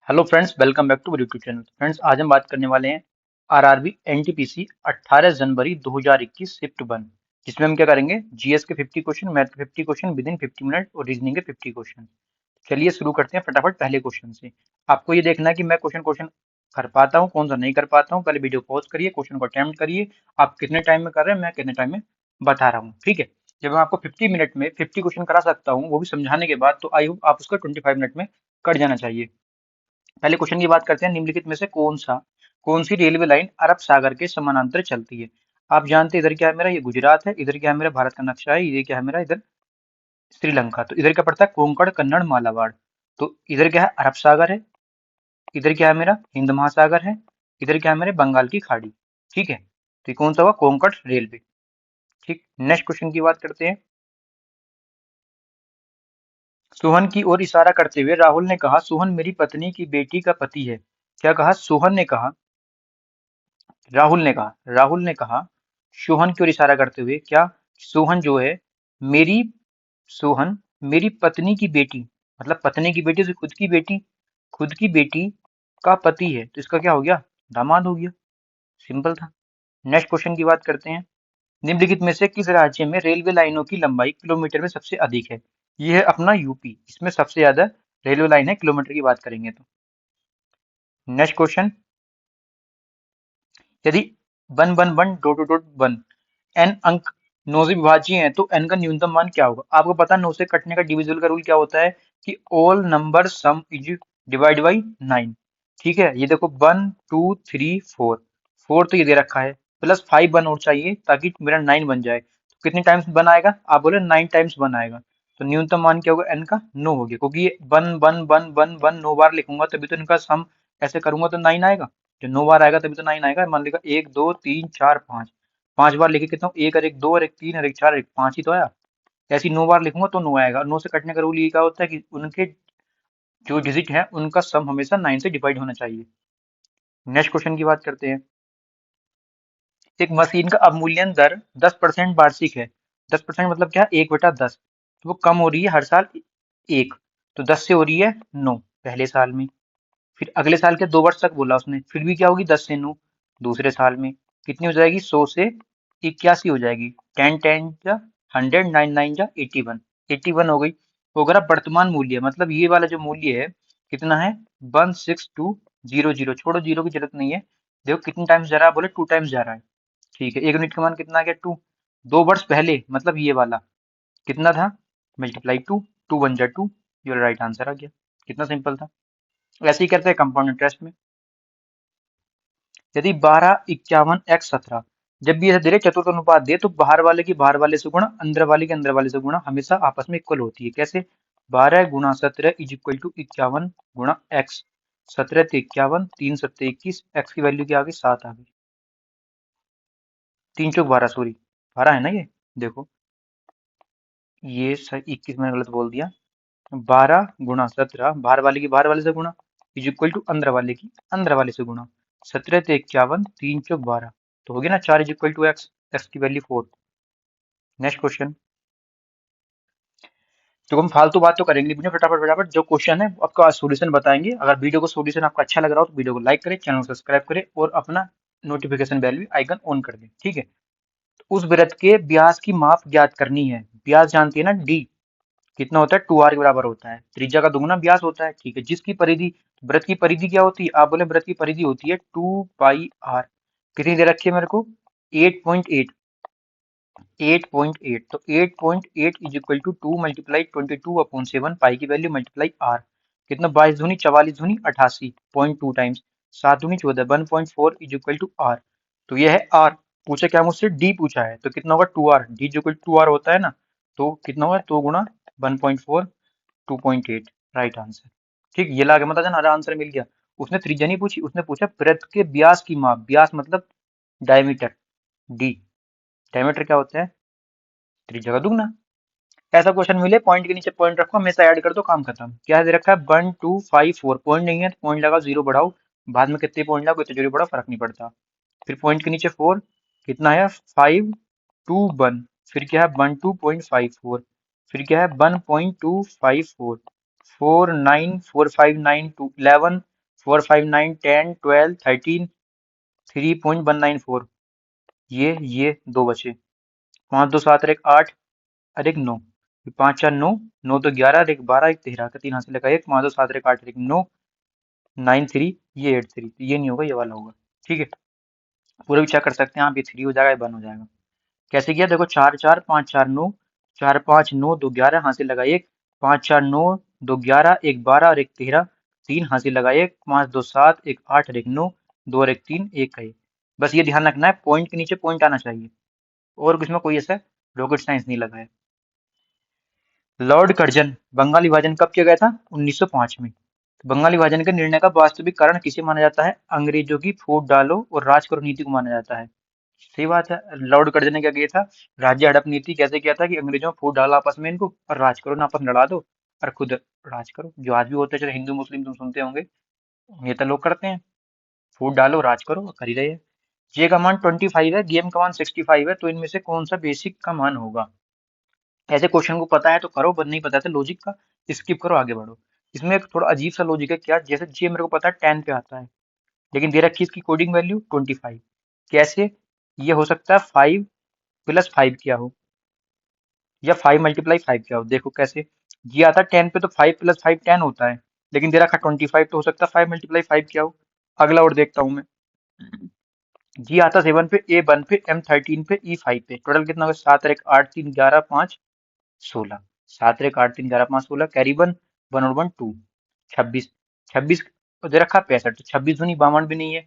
Hello friends, welcome back to YouTube channel. Friends, आज हम बात करने वाले हैं आरआरबी एनटीपीसी 18 जनवरी 2021 शिफ्ट 1, जिसमें हम क्या करेंगे, जीएस के 50 क्वेश्चन, मैथ के 50 क्वेश्चन विद इन 50 मिनट और रीजनिंग के 50 क्वेश्चन। चलिए शुरू करते हैं फटाफट पहले क्वेश्चन से। आपको ये देखना है कि मैं क्वेश्चन क्वेश्चन कर पाता हूँ, कौन सा नहीं कर पाता हूँ। पहले वीडियो पॉज करिए, क्वेश्चन को अटेम्प्ट करिए। आप कितने टाइम में कर रहे हैं, मैं कितने टाइम में बता रहा हूँ, ठीक है। जब मैं आपको 50 मिनट में 50 क्वेश्चन करा सकता हूँ, वो भी समझाने के बाद, तो आई होप आप उसको 25 मिनट में कर जाना चाहिए। पहले क्वेश्चन की बात करते हैं, निम्नलिखित में से कौन सी रेलवे लाइन अरब सागर के समानांतर चलती है। आप जानते हैं इधर क्या है मेरा, ये गुजरात है, इधर क्या है मेरा, भारत का नक्शा है, ये क्या है मेरा, इधर श्रीलंका। तो इधर क्या पड़ता है, कोंकण कन्नड़ मालाबार। तो इधर क्या है, अरब सागर है, इधर क्या है मेरा, हिंद महासागर है, इधर क्या है मेरे, बंगाल की खाड़ी। ठीक है, तो ये कौन सा हुआ, कोंकण रेलवे। ठीक, नेक्स्ट क्वेश्चन की बात करते हैं। सोहन की ओर इशारा करते हुए राहुल ने कहा, सोहन मेरी पत्नी की बेटी का पति है। क्या कहा, सोहन ने कहा, राहुल ने कहा सोहन की ओर इशारा करते हुए, क्या सोहन जो है, मेरी सोहन मेरी पत्नी की बेटी, मतलब पत्नी की बेटी से खुद की बेटी का पति है, तो इसका क्या हो गया, दामाद हो गया। सिंपल था। नेक्स्ट क्वेश्चन की बात करते हैं। निम्नलिखित में से किस राज्य में रेलवे लाइनों की लंबाई किलोमीटर में सबसे अधिक है। ये है अपना यूपी, इसमें सबसे ज्यादा रेलवे लाइन है, किलोमीटर की बात करेंगे तो। नेक्स्ट क्वेश्चन, यदि 1 1 1 ... n अंक 9 से विभाज्य हैं, तो n का न्यूनतम मान क्या होगा। आपको पता है 9 से कटने का डिविजिबल का रूल क्या होता है, कि all number some is divide by 9। ठीक है, ये देखो 1 2 3 4, 4 तो ये दे रखा है, प्लस 5 वन और चाहिए ताकि मेरा 9 बन जाए। तो कितने टाइम्स वन आएगा, आप बोले 9 टाइम्स वन आएगा। तो न्यूनतम मान क्या होगा, n का 9 हो गया, क्योंकि ये 1 1 1 1 1 9 बार लिखूंगा तभी तो इनका सम ऐसे करूंगा तो 9 आएगा। जो 9 बार आएगा तभी तो 9 आएगा। मान लीजिए 1 2 3 4 5, 5 बार लेके कितना, एक और एक दो और एक तीन और एक चार और एक पांच ही तो आया। ऐसे ही 9 बार लिखूंगा तो 9 आएगा। 9 से कटने का रूल ये क्या होता है, कि उनके जो डिजिट है उनका सम हमेशा 9 से डिवाइड होना चाहिए। नेक्स्ट क्वेश्चन की बात करते हैं। एक मशीन का अवमूल्यन दर 10% वार्षिक है। 10% मतलब क्या, 1/10। तो वो कम हो रही है हर साल एक, तो 10 से हो रही है 9 पहले साल में। फिर अगले साल के 2 वर्ष तक बोला उसने, फिर भी क्या होगी, 10 से 9 दूसरे साल में कितनी हो जाएगी, 100 से 81 हो जाएगी। 10 10 जा 100, 9 9 जा 81, 81 हो गई। तो अगर आप वर्तमान मूल्य, मतलब ये वाला जो मूल्य है कितना है, 16200, छोड़ो, जीरो की जरूरत नहीं है। देखो कितने टाइम्स जा रहा है, बोले 2 टाइम्स जा रहा है। ठीक है, एक यूनिट का मान कितना आ गया, 2। 2 वर्ष पहले मतलब ये वाला कितना था, मल्टीप्लाई 2, 2 1 जा 2, ये राइट आंसर आ गया। कितना सिंपल था। ऐसे ही करते हैं कंपाउंड इंटरेस्ट में। यदि 12 51 x 17 जब भी ऐसे दे रहे चतुर्थ अनुपात दे, तो बाहर वाले की बाहर वाले से गुणा, अंदर वाले के अंदर वाले से गुणा हमेशा आपस में इक्वल होती है। कैसे, 12 × 17 इज इक्वल टू 51 गुणा एक्स। 17 तो 51, 3 7 21, एक्स की वैल्यू क्या आ गई, 7 आ गई। 3 चौक 12, सॉरी 12 है ना ये, देखो ये 21 मैंने गलत बोल दिया। 12 × 17 बाहर वाले की बाहर वाले से गुणा, इज इक्वल टू अंदर वाले की अंदर वाले से गुणा। 17 तो 51, 3 चौक 12, तो हो गया ना 4 is equal to X, X की वैल्यू 4। Next question. तो हम फालतू बात तो करेंगे नहीं, फटाफट फटाफट जो क्वेश्चन है आपका सोल्यूशन बताएंगे। अगर वीडियो को सोल्यूशन आपका अच्छा लग रहा हो तो वीडियो को लाइक करें, चैनल को सब्सक्राइब करें और अपना नोटिफिकेशन बेल भी आइकन ऑन कर दें, ठीक है। तो उस वृत्त के व्यास की माप ज्ञात करनी है। व्यास जानती है ना, डी कितना होता है, 2r के बराबर होता है, त्रिज्या का दुगुना व्यास होता है, ठीक है। जिसकी परिधि, वृत्त की परिधि क्या होती है, आप बोले वृत्त की परिधि होती है 2πr। कितनी दे रखी है मेरे को, 8.8, 8.8। तो 8.8 इज इक्वल टू 2 मल्टीप्लाई 22/7, पाई की वैल्यू मल्टीप्लाई आर। कितना, 22 दूनी 44 दूनी 88, 0.2 टाइम्स, 7 दूनी 14, 1.4 इज इक्वल टू आर। तो ये है आर। पूछा क्या मुझसे, डी पूछा है, तो कितना होगा 2r, D is equal to 2r होता है ना। तो कितना होगा, 2 गुणा 1.4, 2.8, राइट आंसर। ठीक, ये ला के मतलब ना आंसर मिल गया। उसने त्रिज्या नहीं पूछी, उसने पूछा वृत्त के व्यास की माप, व्यास मतलब डायमीटर, डी। डायमीटर क्या होता है, त्रिज्या का दुगना। ऐसा क्वेश्चन मिले पॉइंट के नीचे पॉइंट रखो, हमेशा ऐड कर दो, काम खत्म। क्या दे रखा है, 1 2 5 4, पॉइंट नहीं है तो पॉइंट लगाओ, जीरो बढ़ाओ, बाद में कितने पॉइंट लगाओ इतना जरूरी पड़ा, फर्क नहीं पड़ता। फिर पॉइंट के नीचे 4, कितना है 5 2 1, फिर क्या है 12.54, फिर क्या है 1.254, 4 9 4 5 9 2 11, 4 5 9 10 12 13 3.194। ये दो बचे। 5 2 7 और एक 8 और एक 9। 5 4 9, 9 2 11 और एक 12 एक 13 का 3 हाथ से लगा एक। 5 2 7 और एक 8 और एक 9, 9 3, ये 8 3। ये नहीं होगा, ये वाला होगा। ठीक है, पूरा भी चेक कर सकते हैं आप। ये 3 हो जाएगा, ये 1 हो जाएगा। कैसे किया देखो, 4 4 5 4 9, 4 5 9 2 11 हाथ से लगा एक। 5 4 9 2 11 एक 12 और एक 13, 3 हाथ से लगा एक। 5 2 7 एक 8 और एक 9, 2 और एक 3 एक का एक। बस ये ध्यान रखना है, पॉइंट के नीचे पॉइंट आना चाहिए, और इसमें कोई ऐसा रॉकेट साइंस नहीं लगा है। लॉर्ड कर्जन, बंगाल विभाजन कब किया गया था? 1905 में। बंगाल विभाजन के निर्णय का वास्तविक कारण किसे माना जाता है? अंग्रेजों की फूट डालो और राज करो नीति को माना जाता है। सही बात है। लॉर्ड कर्जन ने क्या किया था? राज्य हड़प नीति कैसे किया था कि अंग्रेजों में फूट डाला आपस में इनको, और राज करो ना, आपस में लड़ा दो और खुद राज करो। जो आज भी होते हैं, चाहे हिंदू मुस्लिम, तुम सुनते होंगे, नेता लोग करते हैं, फूट डालो राज करो, कर ही रहे हैं। जे का मान 25 है, गेम का मान 65 है, तो इनमें से कौन सा बेसिक का मान होगा? ऐसे क्वेश्चन को पता है तो करो, पर नहीं पता है तो लॉजिक का स्किप करो, आगे बढ़ो। इसमें एक थोड़ा अजीब सा लॉजिक है। क्या? जैसे जे मेरे को पता है 10 पे आता है, लेकिन दे रखी है इसकी कोडिंग वैल्यू 25। कैसे? ये हो सकता है 5 प्लस 5 क्या हो, या 5 मल्टीप्लाई 5 क्या हो। देखो कैसे, जी आता है 10 पे तो 5 प्लस 5 10 होता है, लेकिन दे रखा 25, तो हो सकता है 5 मल्टीप्लाई 5 क्या हो। अगला और देखता हूँ मैं। जी आता 7 पे, ए 1 पे, एम 13 पे, ई 5 पे। टोटल कितना होगा? 7 और एक 8 3 11 5 16। 7 और एक 8 3 11 5 16, कैरी 1 1 और 1 2, 26। 26 दे रखा 65, तो 26 दूनी 52 भी नहीं है।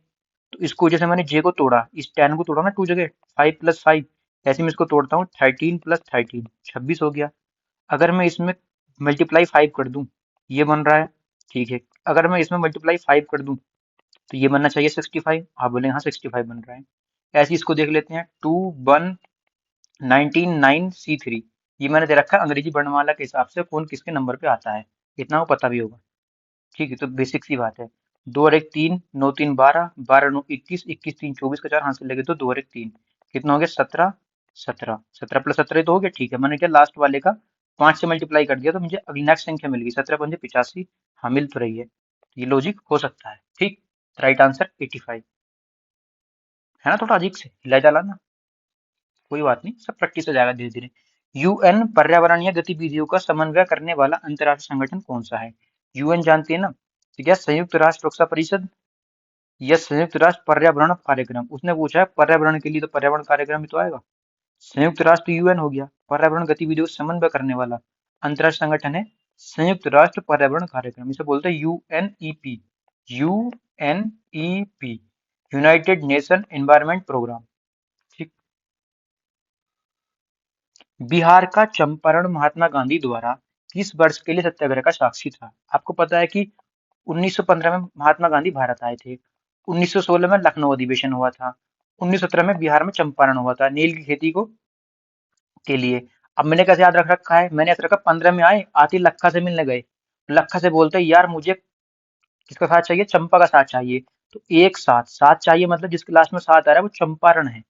तो इसको जैसे मैंने जे को तोड़ा, इस 10 को तोड़ा ना 2 जगह, 5 प्लस 5, ऐसे में इसको तोड़ता हूँ, 13 प्लस 13 26 हो गया। अगर मैं इसमें मल्टीप्लाई 5 कर दूं, ये बन रहा है, ठीक है। अगर मैं इसमें मल्टीप्लाई 5 कर दूं, तो ये बनना चाहिए 65। आप बोले हाँ 65 बन रहा है। ऐसे इसको देख लेते हैं, 2 1 19 9 C3। ये मैंने दे रखा है अंग्रेजी वर्णमाला के हिसाब से कौन किसके नंबर पे आता है, इतना को पता भी होगा। ठीक है, तो बेसिक सी बात है। 2 और एक 3, 9 3 12, 12 9 21, 21 3 24 का 4 हाथ से लगे तो 2 और एक 3, कितना हो गया? 17। 17, 17 प्लस 17 तो हो गया। ठीक है, मैंने क्या लास्ट वाले का 5 से मल्टीप्लाई कर दिया, तो मुझे अगली नेक्स्ट संख्या मिल गई। 17 पंजे 85। हाँ, मिल तो रही है, ये लॉजिक हो सकता है। ठीक, राइट आंसर 85 है ना। थोड़ा अजीब से हिला डाला ना, कोई बात नहीं, सब प्रैक्टिस हो जाएगा धीरे धीरे। यूएन पर्यावरणीय गतिविधियों का समन्वय करने वाला अंतर्राष्ट्रीय संगठन कौन सा है? यूएन जानते हैं ना, तो क्या संयुक्त राष्ट्र सुरक्षा परिषद या संयुक्त राष्ट्र पर्यावरण कार्यक्रम? उसने पूछा है पर्यावरण के लिए, तो पर्यावरण कार्यक्रम ही तो आएगा। संयुक्त राष्ट्र यूएन हो गया, पर्यावरण गतिविधियों का समन्वय करने वाला अंतरराष्ट्रीय संगठन है संयुक्त राष्ट्र पर्यावरण कार्यक्रम, इसे बोलते हैं UNEP. UNEP, United Nation environment programme. ठीक। बिहार का चंपारण महात्मा गांधी द्वारा किस वर्ष के लिए सत्याग्रह का साक्षी था? आपको पता है कि 1915 में महात्मा गांधी भारत आए थे। 1916 में लखनऊ अधिवेशन हुआ था। 1917 में बिहार में चंपारण हुआ था नील की खेती को के लिए। अब मैंने कैसे याद रख रखा है? मैंने ऐसा रखा 15 में आए, आते ही लखा से मिलने गए। लखा से बोलते हैं यार मुझे किसका साथ चाहिए? चंपा का साथ चाहिए। तो एक साथ, साथ चाहिए मतलब जिसके लास्ट में साथ आ रहा है वो चंपारण है।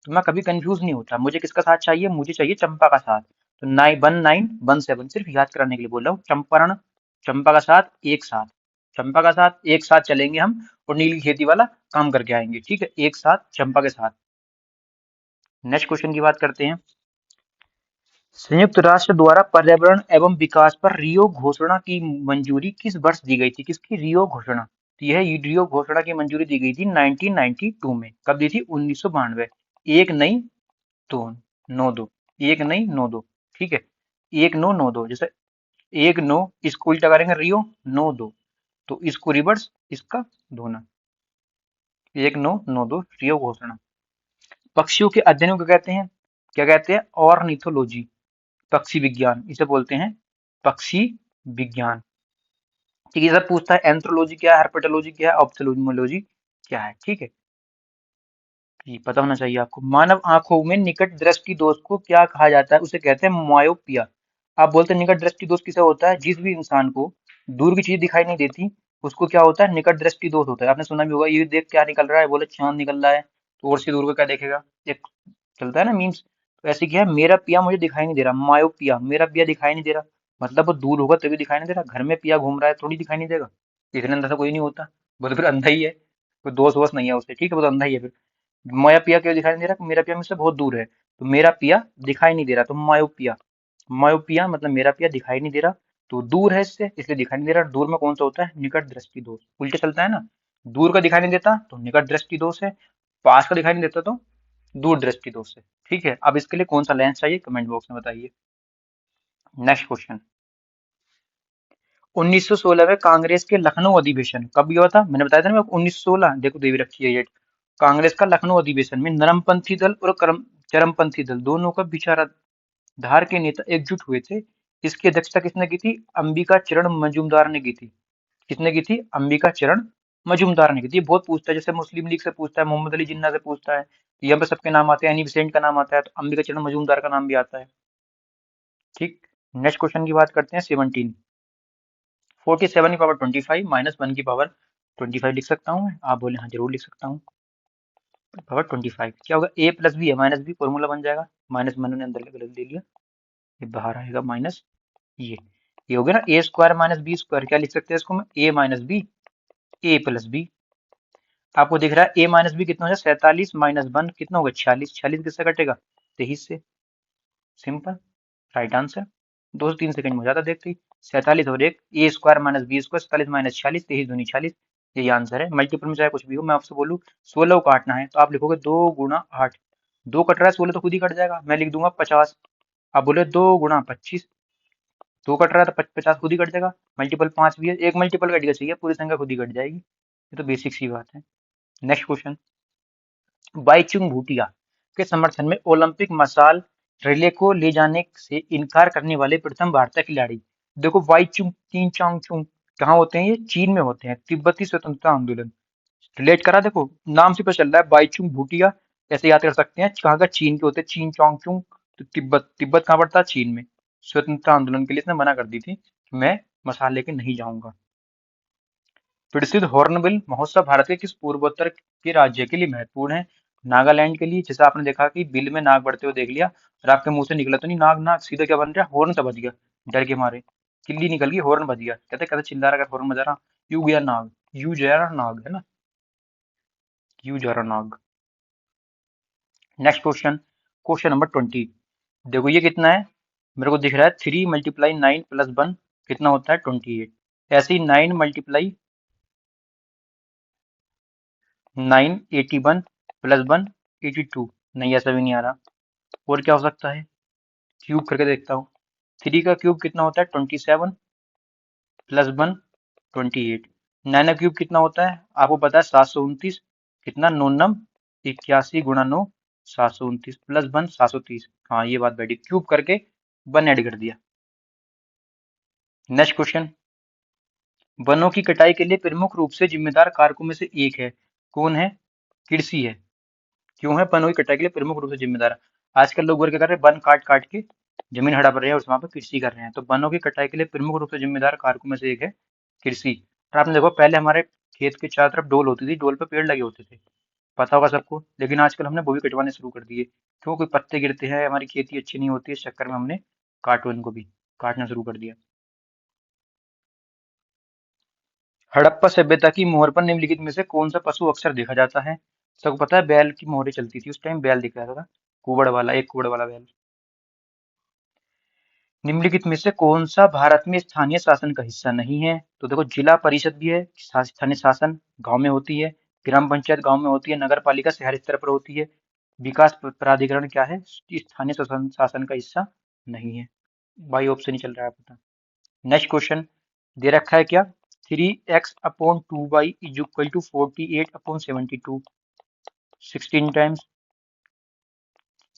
तो मैं कभी कंफ्यूज नहीं होता, मुझे किसका साथ चाहिए? मुझे चाहिए चंपा का साथ। तो 1917 सिर्फ याद कराने के लिए बोल रहा हूँ। चंपारण, चंपा का साथ, एक साथ, चंपा का साथ, एक साथ चलेंगे हम और नील की खेती वाला काम करके आएंगे। ठीक है, एक साथ चंपा के साथ। नेक्स्ट क्वेश्चन की बात करते हैं। संयुक्त राष्ट्र द्वारा पर्यावरण एवं विकास पर रियो घोषणा की मंजूरी किस वर्ष दी गई थी? किसकी रियो घोषणा? तो यह रियो घोषणा की मंजूरी दी गई थी 1992 में। कब दी थी? 1992। एक नई दो, 9-2, एक नई 9-2। ठीक है, एक नौ 9-2, जैसे एक नौ इसको उल्टा करेंगे रियो 9-2, तो इसको रिवर्स इसका धोना, एक नौ 9-2 रियो घोषणा। पक्षियों के अध्ययन को कहते हैं, क्या कहते हैं? ऑर्निथोलॉजी, पक्षी विज्ञान, इसे बोलते हैं पक्षी विज्ञान। ठीक है, सर पूछता है एंथ्रोलॉजी क्या है, हर्पेटोलॉजी क्या है, ऑप्थेल्मोलॉजी क्या है। ठीक है, ये पता होना चाहिए आपको। मानव आंखों में निकट दृष्टि दोष को क्या कहा जाता है? उसे कहते हैं मायोपिया। आप बोलते हैं निकट दृष्टि दोष किसे होता है? जिस भी इंसान को दूर की चीज दिखाई नहीं देती, उसको क्या होता है? निकट दृष्टि दोष होता है। आपने सुना भी होगा, ये देख क्या निकल रहा है, बोले चांद निकल रहा है, तो और से दूर को क्या देखेगा? एक चलता है ना मीम्स, तो ऐसे क्या है, मेरा पिया मुझे दिखाई नहीं दे रहा, मायोपिया, मेरा पिया दिखाई नहीं दे रहा, मतलब वो दूर होगा तभी दिखाई नहीं दे रहा। घर में पिया घूम रहा है, थोड़ी दिखाई नहीं देगा, इतने अंदर से कोई नहीं होता। वो तो फिर अंधा ही है, कोई दोष वोष नहीं है उसे, ठीक है, वो तो अंधा ही है फिर। माया पिया क्यों दिखाई नहीं दे रहा? मेरा पिया मुझसे बहुत दूर है, तो मेरा पिया दिखाई नहीं दे रहा, तो मायोपिया। मायोपिया मतलब मेरा पिया दिखाई नहीं दे रहा, तो दूर है इससे, इसलिए दिखाई नहीं दे रहा। दूर में कौन सा होता है? निकट दृष्टि दोष, उल्टे चलता है ना। दूर का दिखाई नहीं देता तो निकट दृष्टि दोष है, पास का दिखाई नहीं देता तो दूर दृष्टि दोष है। ठीक है, अब इसके लिए कौन सा लेंस चाहिए कमेंट बॉक्स में बताइए। नेक्स्ट क्वेश्चन, 1916 में कांग्रेस के लखनऊ अधिवेशन कब हुआ था? मैंने बताया था ना 1916, देखो देवी रखी है ये। कांग्रेस का लखनऊ अधिवेशन में नरमपंथी दल और चरमपंथी दल दोनों का विचारधार के नेता एकजुट हुए थे। इसकी अध्यक्षता किसने की थी? अंबिका चरण मजूमदार ने की थी। किसने की थी? अंबिका चरण मजूमदार ने की थी। ये बहुत पूछता है, जैसे मुस्लिम लीग से पूछता है, मोहम्मद अली जिन्ना से पूछता है, यहाँ पे सबके नाम आते हैं, एनी बेसेंट का नाम आता है, तो अंबिका चरण मजूमदार का नाम भी आता है। ठीक। नेक्स्ट क्वेश्चन की बात करते हैं, 17। 47 की पावर 25 माइनस 1 की पावर 25 लिख सकता हूँ मैं? आप बोले हाँ जरूर लिख सकता हूँ। पावर 25 क्या होगा? ए प्लस बी है माइनस बी, फॉर्मूला बन जाएगा। माइनस मैंने अंदर गलत ले लिया, ये बाहर आएगा माइनस ये हो गया ना, ए स्क्वायर माइनस बी स्क्वायर। क्या लिख सकते हैं इसको? मैं ए माइनस बी, ए प्लस बी। आपको दिख रहा है ए माइनस बी कितना हो जाए? 47 माइनस 1 कितना होगा? 46। 46 किससे कटेगा? 23 से। Simple, right answer. 2 से 3 सेकंड में हो जाता देखते ही। 47 और एक, a square minus b square, 47 minus 46, 23 दूनी 46। यही आंसर है। मल्टीपल में चाहे कुछ भी हो, मैं आपसे बोलूँ 16 को काटना है तो आप लिखोगे 2 गुणा 8। 2 कट रहा है, 16 तो खुद ही कट जाएगा, मैं लिख दूंगा 50। आप बोले 2 गुणा 25, 2 कट रहा है तो 50 खुद ही कट जाएगा। मल्टीपल 5 भी है, एक मल्टीपल कट गया चाहिए, पूरी संख्या खुद ही कट जाएगी। ये तो बेसिक सी बात है। नेक्स्ट क्वेश्चन, बाईचुंग भूटिया के समर्थन में ओलंपिक मशाल रिले को ले जाने से इनकार करने वाले प्रथम भारतीय खिलाड़ी। देखो वाईचुंग तीन चांग चुंग कहाँ होते हैं? ये चीन में होते हैं। तिब्बती स्वतंत्रता आंदोलन रिलेट करा, देखो नाम से पता चल रहा है। बाईचुंग भूटिया ऐसे याद कर सकते हैं, कहाँ का? चीन के होते हैं, चीन चोंग चुंग। तो तिब्बत, तिब्बत कहाँ पड़ता है? चीन में। स्वतंत्रता आंदोलन के लिए इसने मना कर दी थी कि मैं मसाल लेके नहीं जाऊंगा। प्रसिद्ध हॉर्नबिल महोत्सव भारत के किस पूर्वोत्तर के राज्य के लिए महत्वपूर्ण है? नागालैंड के लिए। जैसे आपने देखा कि बिल में नाग बढ़ते हुए देख लिया और आपके मुंह से निकला तो नहीं नाग, नाग सीधा क्या बन रहा है? हॉर्न दबा दिया डर के मारे, किल्ली निकल गई, हॉर्न बज गया। कहते कहते चिल्ला रहा, हॉर्न बजा रहा, यू गया नाग, यू जा रहा नाग है ना, यू जा रहा नाग। Next question, question number 20। देखो ये कितना है? मेरे को दिख रहा है 3 × 9 + 1 कितना होता है? 28। ऐसे ही 9 × 1 + 1 82। नहीं ऐसा भी नहीं आ रहा। और क्या हो सकता है? क्यूब करके देखता हूँ। 3 का क्यूब कितना होता है? 27 + 1 28। 9 का क्यूब कितना होता है? आपको पता है 729। कितना? 9 × 9 = 81 × 9 729 + 1 730। हाँ ये बात बैठी, क्यूब करके 1 ऐड कर दिया। नेक्स्ट क्वेश्चन, वनों की कटाई के लिए प्रमुख रूप से जिम्मेदार कारकों में से एक है, कौन है? कृषि है। क्यों है वनों की कटाई के लिए प्रमुख रूप से जिम्मेदार? आजकल लोग क्या कर रहे हैं? वन काट काट के जमीन हड़प रहे हैं और वहां पर कृषि कर रहे हैं। तो वनों की कटाई के लिए प्रमुख रूप से जिम्मेदार कारकों में से एक है कृषि। और आपने देखो पहले हमारे खेत के चारों तरफ डोल होती थी, डोल पे पेड़ लगे होते थे, पता होगा सबको। लेकिन आजकल हमने वो भी कटवाने शुरू कर दिए, क्यों? कोई पत्ते गिरते हैं, हमारी खेती अच्छी नहीं होती है, इस चक्कर में हमने काटो इनको भी काटना शुरू कर दिया। हड़प्पा सभ्यता की मोहर पर निम्नलिखित में से कौन सा पशु अक्सर देखा जाता है? सबको पता है बैल की मोहरें चलती थी, उस टाइम बैल दिख रहा था, कुबड़ वाला, एक कुबड़ वाला बैल। निम्नलिखित में से कौन सा भारत में स्थानीय शासन का हिस्सा नहीं है? तो देखो जिला परिषद भी है, स्थानीय शासन गांव में होती है, ग्राम पंचायत गांव में होती है, नगर पालिका शहरी स्तर पर होती है, विकास प्राधिकरण क्या है? स्थानीय शासन शासन का हिस्सा नहीं है। बाई ऑप्शन ही चल रहा है पता। नेक्स्ट क्वेश्चन दे रखा है क्या? 3x/2y = 48/72, 16 टाइम्स,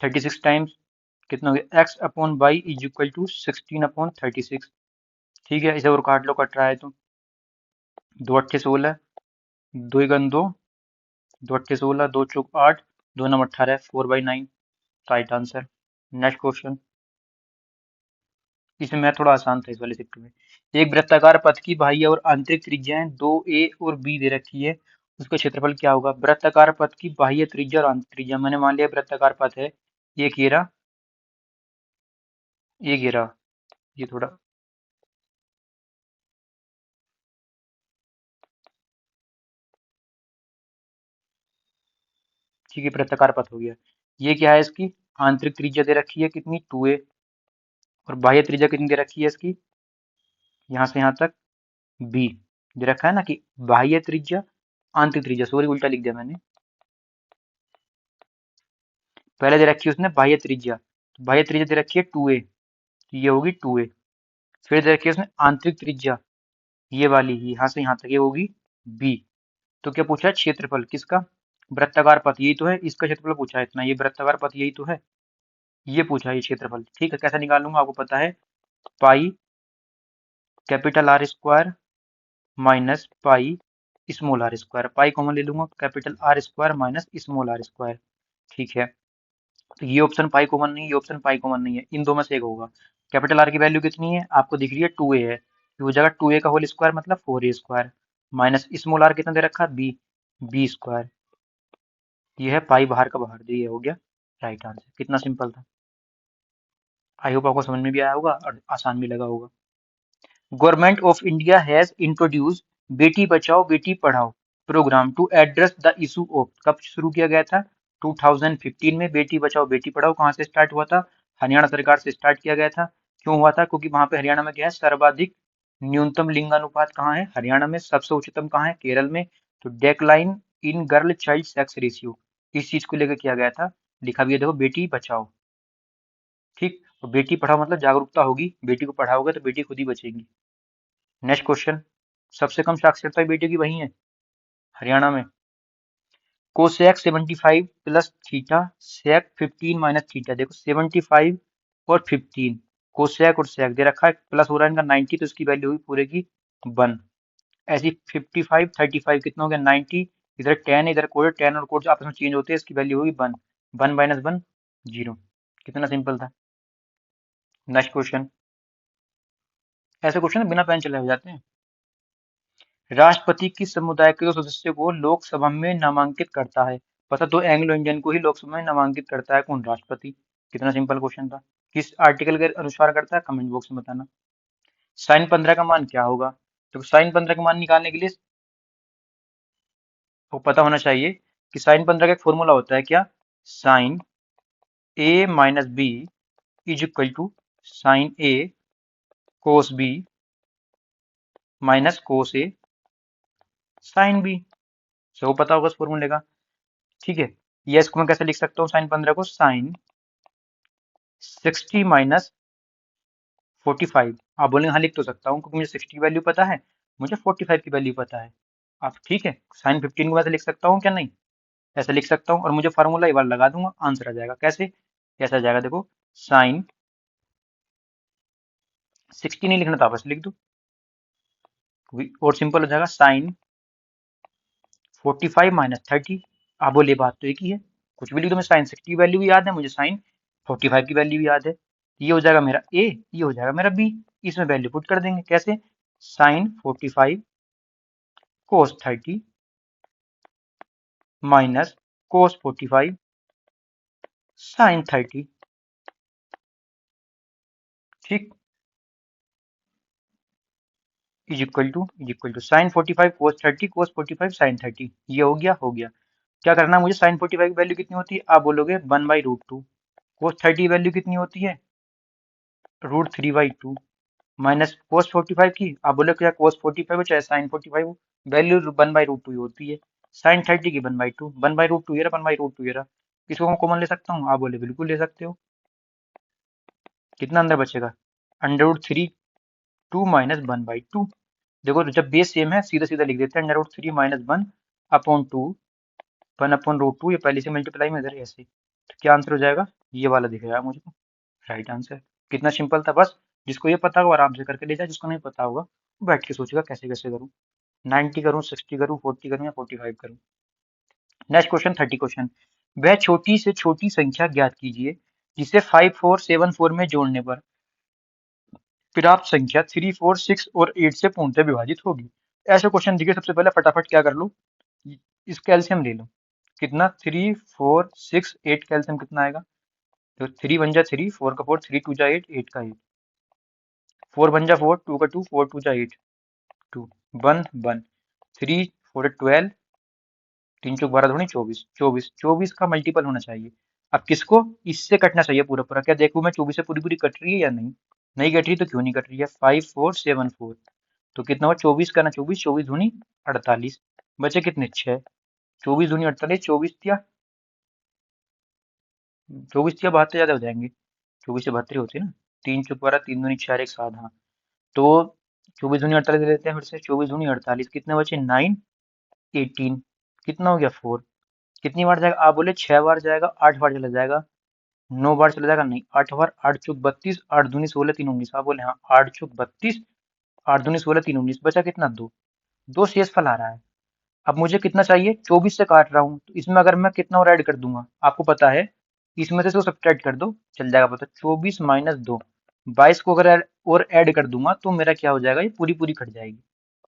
36 टाइम्स, कितना हो गया? x/y = 16/36। ठीक है, इसे और काट लो, कट रहा है तो। 2 × 8 = 16, 2 × 2 2 × 8 = 16, 2 × 4 = 8, 2 × 9 = 18, 4/9 राइट आंसर। नेक्स्ट क्वेश्चन, इसमें मैं थोड़ा आसान था इस वाले सेक्टर में। एक वृत्ताकार पथ की बाह्य और आंतरिक त्रिज्याएं 2a और b दे रखी है, उसका क्षेत्रफल क्या होगा? वृत्ताकार पथ की बाह्य त्रिज्या और आंतरिक त्रिज्या, मैंने मान लिया वृत्ताकार पथ है, ये घेरा, ये घेरा, ये थोड़ा ठीक है, वृत्ताकार पथ हो गया। ये क्या है इसकी आंतरिक त्रिज्या दे रखी है कितनी 2a, और बाह्य त्रिज्या कितनी दे रखी है इसकी यहाँ से यहाँ तक b दे रखा है ना कि बाह्य त्रिज्या आंतरिक त्रिज्या, सॉरी उल्टा लिख दिया मैंने। पहले दे रखी है उसने बाह्य त्रिज्या, तो बाह्य त्रिज्या दे रखी है 2a, तो ये होगी 2a। फिर दे रखी है उसने आंतरिक त्रिज्या, ये वाली यहाँ से यहाँ तक, ये होगी b। तो क्या पूछा है क्षेत्रफल किसका, वृत्ताकार पथ यही तो है, इसका क्षेत्रफल पूछा है इतना, ये वृत्ताकार पथ यही तो है, ये पूछा है ये क्षेत्रफल। ठीक है, कैसे निकालूंगा आपको पता है, pi capital R square minus pi small R square, pi common ले लूंगा, capital R square minus small R square. ठीक है, तो ये ऑप्शन पाई कॉमन नहीं, ये ऑप्शन पाई कॉमन नहीं है, इन दो में से एक होगा। कैपिटल आर की वैल्यू कितनी है आपको दिख रही है 2a है, ये हो जाएगा 2a का होल स्क्वायर मतलब 4a square, minus small are कितना दे रखा है b स्क्वायर। ये है पाई बाहर का बाहर, ये हो गया राइट आंसर। कितना सिंपल था, आई होप आपको समझ में भी आया होगा और आसान भी लगा होगा। Government of India has introduce Beti Bachao Beti Padhao programme to address the issue of, कब शुरू किया गया था 2015 में। बेटी बचाओ बेटी पढ़ाओ कहाँ से स्टार्ट हुआ था, हरियाणा सरकार से स्टार्ट किया गया था। क्यों हुआ था, क्योंकि वहां पे हरियाणा में क्या है सर्वाधिक न्यूनतम लिंगानुपात कहाँ है, हरियाणा में। सबसे उच्चतम कहाँ है, केरल में। तो डेक्लाइन इन गर्ल चाइल्ड सेक्स रेशियो, इस चीज को लेकर किया गया था। लिखा भी है देखो बेटी बचाओ, ठीक। तो बेटी पढ़ाओ मतलब जागरूकता होगी, बेटी को पढ़ाओगे तो बेटी खुद ही बचेगी। नेक्स्ट क्वेश्चन, सबसे कम साक्षरता बेटी की वही है हरियाणा में। Cosec 75 plus theta sec 15 minus theta, देखो 75 और 15 कोसेक और सेक दे रखा है, प्लस हो रहा है इनका 90, तो इसकी वैल्यू होगी पूरे की 1। ऐसी 55 35 कितना हो गया 90, इधर 10 इधर कोड 10 और कोड आपस में चेंज होते हैं, इसकी वैल्यू होगी 1, 1 माइनस 1 0। कितना सिंपल था। नेक्स्ट क्वेश्चन, ऐसे क्वेश्चन बिना पेन चले हो जाते हैं। राष्ट्रपति किस समुदाय के दो सदस्यों को लोकसभा में नामांकित करता है, पता तो एंग्लो इंडियन को ही लोकसभा में नामांकित करता है कौन, राष्ट्रपति। कितना सिंपल क्वेश्चन था। किस आर्टिकल के अनुसार करता है कमेंट बॉक्स में बताना। साइन 15 का मान क्या होगा, तो साइन 15 का मान निकालने के लिए वो पता होना चाहिए कि साइन 15 का एक फॉर्मूला होता है क्या, sine A minus B is equal to sine A cos B minus cos A sine B. सबको पता होगा उस फॉर्मूले का, ठीक है। ये इसको मैं कैसे लिख सकता हूँ साइन 15 को, साइन 60 माइनस 45। आप बोलेंगे हाँ लिख तो सकता हूँ क्योंकि मुझे 60 की वैल्यू पता है, मुझे 45 की वैल्यू पता है। आप ठीक है, साइन 15 को वैसे लिख सकता हूँ क्या, नहीं ऐसे लिख सकता हूँ, और मुझे फार्मूला एक बार लगा दूंगा आंसर आ जाएगा। कैसे, कैसे आ जाएगा देखो, साइन 60 नहीं लिखना था बस लिख दो और सिंपल हो जाएगा, साइन 45 माइनस 30। आप बोले बात तो एक ही है, कुछ भी लिख दो, मैं साइन 60 की वैल्यू भी याद है, मुझे साइन 45 की वैल्यू भी याद है। ये हो जाएगा मेरा ए, ये हो जाएगा मेरा बी, इसमें वैल्यू पुट कर देंगे। कैसे, sine 45 cos 30 minus cos 45 sine 30, ठीक, is equal to sine 45 cos 30 cos 45 sine 30। ये हो गया, हो गया। क्या करना है मुझे, साइन 45 की वैल्यू कितनी होती है, आप बोलोगे 1/√2। कोस 30 वैल्यू कितनी होती है, √3/2 माइनस कोस 45 की, आप बोले क्या कोस 45 हो चाहे साइन 45 हो, वैल्यू 1/√2 होती है। साइन 30 की 1/2, 1/√2 ये रहा, 1/√2 ये रहा। इसको मैं कॉमन ले सकता हूँ, आप बोले बिल्कुल ले सकते हो। कितना अंदर बचेगा, √3/2 माइनस 1/2। देखो जब बेस सेम है सीधा सीधा लिख देते हैं, √3 माइनस 1/2 1/√2, ये पहले से मल्टीप्लाई में इधर ऐसे, तो क्या आंसर हो जाएगा, ये वाला दिख रहा है मुझे, राइट आंसर। कितना सिंपल था, बस जिसको ये पता होगा आराम से करके ले जाए, जिसको नहीं पता होगा वो बैठ के सोचेगा कैसे कैसे करूँ, 90 करूँ 60 करूँ 40 करूँ या 45 करूँ। नेक्स्ट क्वेश्चन 30 क्वेश्चन, वह छोटी से छोटी संख्या ज्ञात कीजिए जिसे 5474 में जोड़ने पर प्राप्त संख्या 346 और 8 से पूर्णतः विभाजित होगी। ऐसे क्वेश्चन दिखे सबसे पहले फटाफट क्या कर लो, इसका एलसीएम ले लो। कितना, 3 4 6 8 का एलसीएम कितना आएगा, तो 3 1 जा 3, 4 का 4, 3 2 जा 8, 8 का 8, 4 1 जा 4, 2 का 2, 4 2 जा 8, 2 1 1, 3 4 12, तीन चौक 12 दूनी 24, 24 का मल्टीपल होना चाहिए। अब किसको, इससे कटना चाहिए पूरा पूरा। क्या देखूं मैं 24 से पूरी पूरी कट रही है या नहीं, नहीं कट रही तो क्यों नहीं कट रही है। 5474, तो कितना हुआ 24 का ना 24, 24 दूनी 48, बचे कितने 6, 24 दूनी 48, 24 या 72 ज्यादा हो जाएंगे, 24 से 72 होते हैं ना। तीन चौक 12, तीन दूनी 4, एक 7, हाँ। तो 24 दूनी 48 ले लेते हैं फिर से, 24 दूनी 48, कितने बचे 9, 18, कितना हो गया 4। कितनी बार जाएगा आप बोले, 6 बार जाएगा, 8 बार चला जाएगा, 9 बार चला जाएगा, नहीं 8 बार, 8 चौक 32, 8 दूनी 16, 3 19, आप बोले हाँ 8 चौक 32, 8 दूनी 16, 3 19, बचा कितना 2, 2 शेष फल आ रहा है। अब मुझे कितना चाहिए, 24 से काट रहा हूँ तो इसमें अगर मैं कितना और ऐड कर दूंगा आपको पता है, इसमें से इसको सब्ट्रैक्ट कर दो चल जाएगा पता, 24 - 2, 22 को अगर और ऐड कर दूंगा तो मेरा क्या हो जाएगा, ये पूरी पूरी कट जाएगी।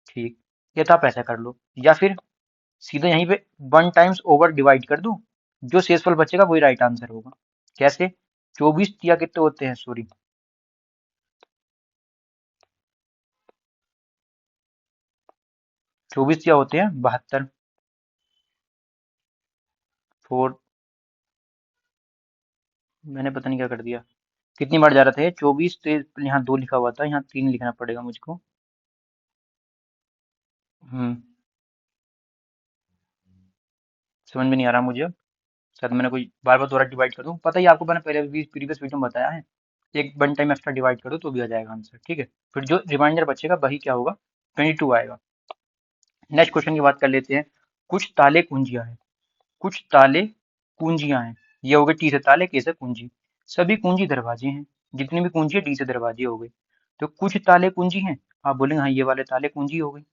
ठीक, ये तो आप ऐसा कर लो, या फिर सीधे यहीं पे 1 टाइम्स ओवर डिवाइड कर दो, जो शेषफल बचेगा वही राइट आंसर होगा। कैसे, 24 या कितने होते हैं, सॉरी 24 क्या होते हैं 72, 4, मैंने पता नहीं क्या कर दिया, कितनी बार जा रहा था ये 24, तो यहाँ 2 लिखा हुआ था, यहाँ 3 लिखना पड़ेगा मुझको। हम्म, समझ में नहीं आ रहा मुझे अब, शायद मैंने कोई बार बार दोबारा डिवाइड कर दूं, पता ही आपको मैंने पहले भी प्रीवियस वीडियो में बताया है, एक 1 टाइम एक्स्ट्रा डिवाइड कर दो तो भी आ जाएगा आंसर, ठीक है। फिर जो रिमाइंडर बचेगा वही क्या होगा, 22 आएगा। नेक्स्ट क्वेश्चन की बात कर लेते हैं। कुछ ताले कुंजियां हैं, कुछ ताले कुंजियां हैं, ये हो गए टी से ताले, के से कुंजी, सभी कुंजी दरवाजे हैं, जितनी भी कुंजी है डी से दरवाजे हो गए। तो कुछ ताले कुंजी हैं, आप बोलेंगे हाँ ये वाले ताले कुंजी हो गए,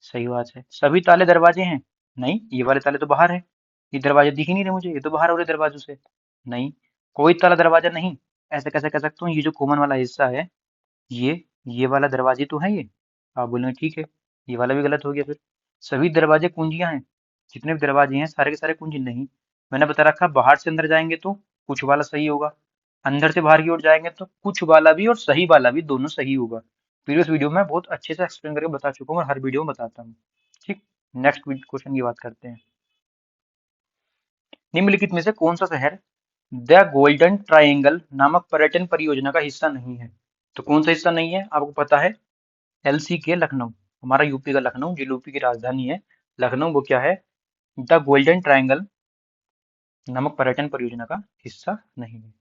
सही बात है। सभी ताले दरवाजे हैं, नहीं ये वाले ताले तो बाहर है, ये दरवाजे दिख ही नहीं रहे मुझे, ये तो बाहर हो रहे दरवाजों से, नहीं कोई ताला दरवाजा नहीं। ऐसे कैसे कह सकता हूँ, ये जो कॉमन वाला हिस्सा है, ये वाला दरवाजे तो है ये, आप बोलेंगे ठीक है, ये वाला भी गलत हो गया फिर। सभी दरवाजे कुंजियां हैं, जितने भी दरवाजे हैं सारे के सारे कुंजी नहीं, मैंने बता रखा बाहर से अंदर जाएंगे तो कुछ वाला सही होगा, अंदर से बाहर की ओर जाएंगे तो कुछ वाला भी और सही वाला भी दोनों सही होगा। प्रीवियस वीडियो में बहुत अच्छे से एक्सप्लेन करके बता चुका हूँ और हर वीडियो में बताता हूँ। ठीक, नेक्स्ट क्वेश्चन की बात करते हैं। निम्नलिखित में से कौन सा शहर द गोल्डन ट्रायंगल नामक पर्यटन परियोजना का हिस्सा नहीं है। तो कौन सा हिस्सा नहीं है आपको पता है, एलसी के लखनऊ, हमारा यूपी का लखनऊ जो यूपी की राजधानी है लखनऊ, वो क्या है, द गोल्डन ट्रायंगल नामक पर्यटन परियोजना का हिस्सा नहीं है।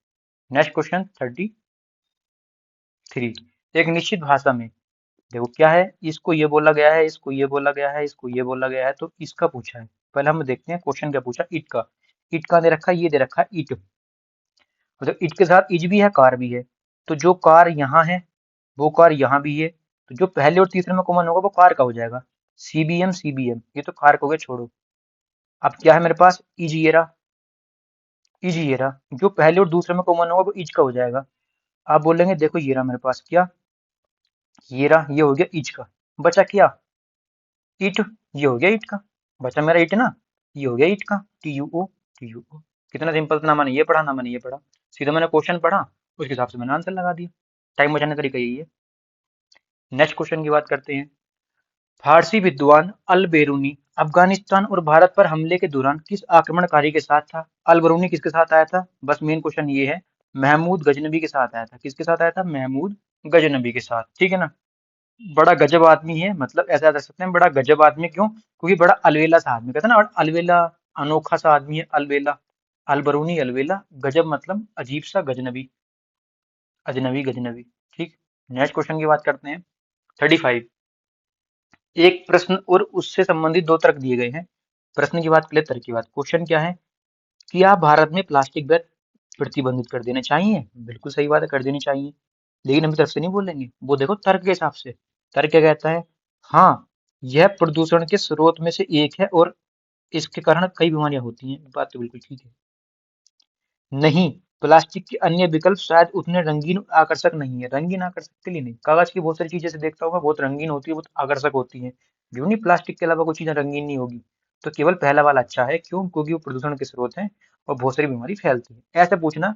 नेक्स्ट क्वेश्चन 33, एक निश्चित भाषा में, देखो क्या है, इसको ये बोला गया है, इसको ये बोला गया है, इसको ये बोला गया है, तो इसका पूछा है। पहले हम देखते हैं क्वेश्चन क्या पूछा, इट का, इट का दे रखा है, ये दे रखा है इट, मतलब इट के साथ इज भी है कार भी है, तो जो कार यहाँ है वो कार यहाँ भी है, तो जो पहले और तीसरे में कॉमन होगा वो कार का हो जाएगा। सीबीएम सीबीएम, ये तो कार का हो गया, छोड़ो। अब क्या है मेरे पास, इजिएरा, इजिएरा, जो पहले और दूसरे में कॉमन होगा वो इज का हो जाएगा। आप बोलेंगे देखो ये रहा मेरे पास क्या, ये रहा, ये हो गया इज का, बचा क्या इट, ये हो गया इट का, बचा मेरा इट ना, ये हो गया इट का, TUO, TUO। कितना सिंपल, ना मैंने ये पढ़ा ना मैंने ये पढ़ा, सीधा मैंने क्वेश्चन पढ़ा उसके हिसाब से मैंने आंसर लगा दिया, टाइम बचाने का तरीका यही है। नेक्स्ट क्वेश्चन की बात करते हैं। फारसी विद्वान अल बेरूनी अफगानिस्तान और भारत पर हमले के दौरान किस आक्रमणकारी के साथ था। अल बरूनी किसके साथ आया था, बस मेन क्वेश्चन ये है, महमूद गजनबी के साथ आया था, किसके साथ आया था, महमूद गजनबी के साथ, ठीक है ना। बड़ा गजब आदमी है, मतलब ऐसा कह सकते हैं बड़ा गजब आदमी, क्यों, क्योंकि बड़ा अलवेला सा आदमी, कहते हैं ना अलवेला, अनोखा सा आदमी है अलवेला, अलबरूनी अलवेला, गजब मतलब अजीब सा, गजनबी अजनबी गजनबी, ठीक। नेक्स्ट क्वेश्चन की बात करते हैं। 35, एक प्रश्न और उससे संबंधित दो तर्क दिए गए हैं। प्रश्न की बात पहले, तर्क की बात। क्वेश्चन क्या है, क्या भारत में प्लास्टिक बैग प्रतिबंधित कर देने चाहिए, बिल्कुल सही बात है, कर देनी चाहिए, लेकिन हम तरफ से नहीं बोलेंगे, वो देखो तर्क के हिसाब से। तर्क क्या कहता है, हाँ यह प्रदूषण के स्रोत में से एक है और इसके कारण कई बीमारियां होती हैं, बात तो बिल्कुल ठीक है। नहीं, प्लास्टिक के अन्य विकल्प शायद उतने रंगीन और आकर्षक नहीं है, रंगीन आकर्षक के लिए नहीं, कागज की बहुत सारी चीजें से देखता हूँ मैं, बहुत रंगीन होती है, बहुत आकर्षक होती है, क्यों नहीं, प्लास्टिक के अलावा कोई चीजें रंगीन नहीं होगी। तो केवल पहला वाला अच्छा है, क्यों, क्योंकि वो प्रदूषण के स्रोत है और बहुत सारी बीमारी फैलती है। ऐसे पूछना,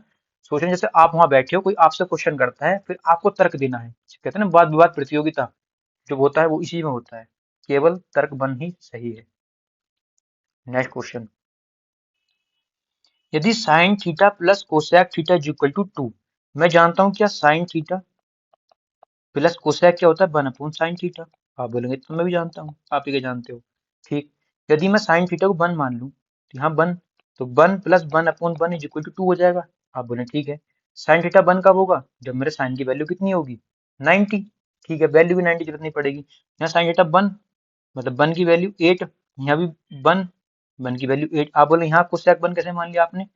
सोचना जैसे आप वहां बैठे हो, कोई आपसे क्वेश्चन करता है, फिर आपको तर्क देना है, कहते हैं ना वाद विवाद प्रतियोगिता, जो होता है वो इसी में होता है, केवल तर्क बन ही सही है। नेक्स्ट क्वेश्चन, यदि sine theta plus cosec theta is equal to 2, मैं जानता हूं क्या साइन थीटा प्लस कोसेक क्या होता है, 1/sin थीटा। आप बोलेंगे तो मैं भी जानता हूँ, आप ही क्या जानते हो। ठीक, यदि मैं साइन थीटा को 1 मान लूं तो यहाँ 1, तो 1 प्लस 1/1 इज इक्वल टू 2 हो जाएगा। आप बोले ठीक है, साइन थीटा 1 कब होगा, जब मेरे साइन की वैल्यू कितनी होगी, 90। ठीक है, वैल्यू भी 90 की जरूरत नहीं पड़ेगी, यहाँ साइन थीटा 1 मतलब 1 की वैल्यू 8, यहाँ भी 1, 1 की वैल्यू 8। आप बोले यहाँ कोसेक 1 कैसे मान लिया आपने,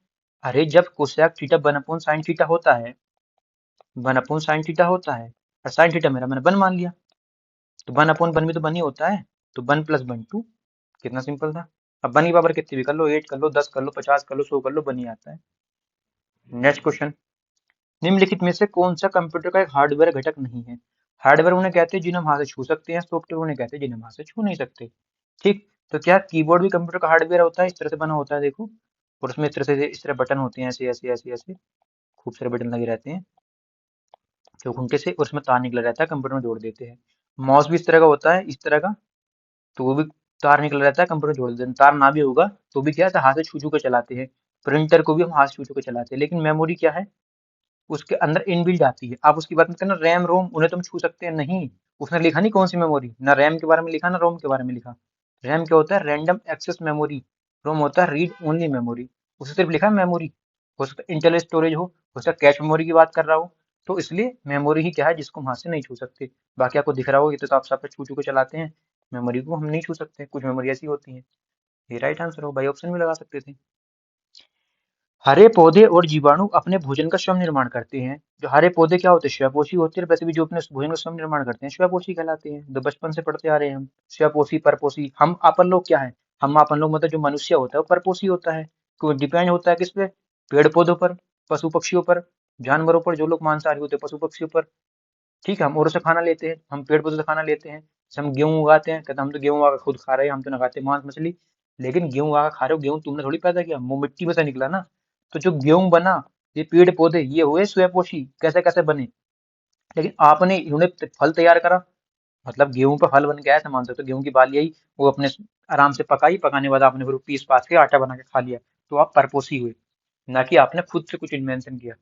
अरे जब कोसेक थीटा 1/sin थीटा होता है, 1/sin थीटा होता है, और साइन थीटा मेरा मैंने 1 मान लिया, तो 1/1 भी तो 1 ही होता है, तो 1 प्लस 1 2। कितना सिंपल था। अब 1 की पावर कितनी भी कर लो, 8 कर लो, 10 कर लो, 50 कर लो, 100 कर लो, 1 ही आता है। नेक्स्ट क्वेश्चन, निम्नलिखित में से कौन सा कंप्यूटर का एक हार्डवेयर घटक नहीं है। हार्डवेयर उन्हें कहते हैं जिन्हें हम हाथ से छू सकते हैं, सॉफ्टवेयर उन्हें कहते हैं जिन्हें हम हाथ से छू नहीं सकते। ठीक, तो क्या कीबोर्ड भी कंप्यूटर का हार्डवेयर होता है, इस तरह से बना होता है देखो, और उसमें इस तरह बटन होते हैं, ऐसे ऐसे ऐसे ऐसे खूब सारे बटन लगे रहते हैं चौखुंटे से, और उसमें तार निकला रहता है, कंप्यूटर में जोड़ देते हैं। माउस भी इस तरह का होता है, इस तरह का, तो वो भी तार निकल रहता है, कंप्यूटर जोड़ देते हैं। तार ना भी होगा तो भी क्या है, हाथ से छू छू के चलाते हैं। प्रिंटर को भी हम हाथ से छू छू के चलाते हैं। लेकिन मेमोरी क्या है, उसके अंदर इनबिल्ट आती है। आप उसकी बात मत करना, रैम रोम उन्हें तुम छू सकते हैं, नहीं, उसने लिखा नहीं कौन सी मेमोरी, ना रैम के बारे में लिखा ना रोम के बारे में लिखा। रैम क्या होता है, रैंडम एक्सेस मेमोरी। रोम होता है रीड ओनली मेमोरी, उसे सिर्फ लिखा है मेमोरी। हो सकता है इंटरनल स्टोरेज हो सकता है कैश मेमोरी की बात कर रहा हो। तो इसलिए मेमोरी ही क्या है जिसको हम हाथ से नहीं छू सकते। बाकी आपको दिख रहा हो ये तो आप सब पे छू छू के चलाते हैं, मेमोरी को हम नहीं छू सकते, कुछ मेमोरी ऐसी होती है। ये राइट आंसर हो भाई, ऑप्शन भी लगा सकते थे। हरे पौधे और जीवाणु अपने भोजन का स्वयं निर्माण करते हैं। जो हरे पौधे क्या होते हैं, स्वयंपोषी होते हैं, वैसे भी जो अपने भोजन का स्वयं निर्माण करते हैं स्वयंपोषी कहलाते हैं। तो बचपन से पढ़ते आ रहे हैं हम, स्वयंपोषी परपोषी। हम अपन लोग क्या है, हम अपन लोग मतलब जो मनुष्य होता है वो परपोषी होता है, तो डिपेंड होता है किस पे, पेड़ पौधों पर, पशु पक्षियों पर, जानवरों पर, जो लोग मांसाहारी होते हैं पशु पक्षियों पर। ठीक है, हम और से खाना लेते हैं, हम पेड़ पौधे से खाना लेते हैं। जैसे हम गेहूं उगाते हैं, कहते हैं हम तो गेहूं उगा के खुद खा रहे हैं, हम तो ना खाते मांस मछली। लेकिन गेहूं उगा के खा रहे हो, गेहूं तुमने थोड़ी पैदा किया, वो मिट्टी में से निकला ना। तो जो गेहूं बना, ये पेड़ पौधे ये हुए स्वयंपोषी, कैसे कैसे बने। लेकिन आपने इन्होंने फल तैयार करा, मतलब गेहूं पर फल बन के आया, मान सकते हो गेहूं की बाल यही, वो अपने आराम से पकाई, पकाने के बाद आपने फिर पीस पास के आटा बना के खा लिया। तो आप परपोषी हुए, ना कि आपने खुद से कुछ इन्वेंशन किया।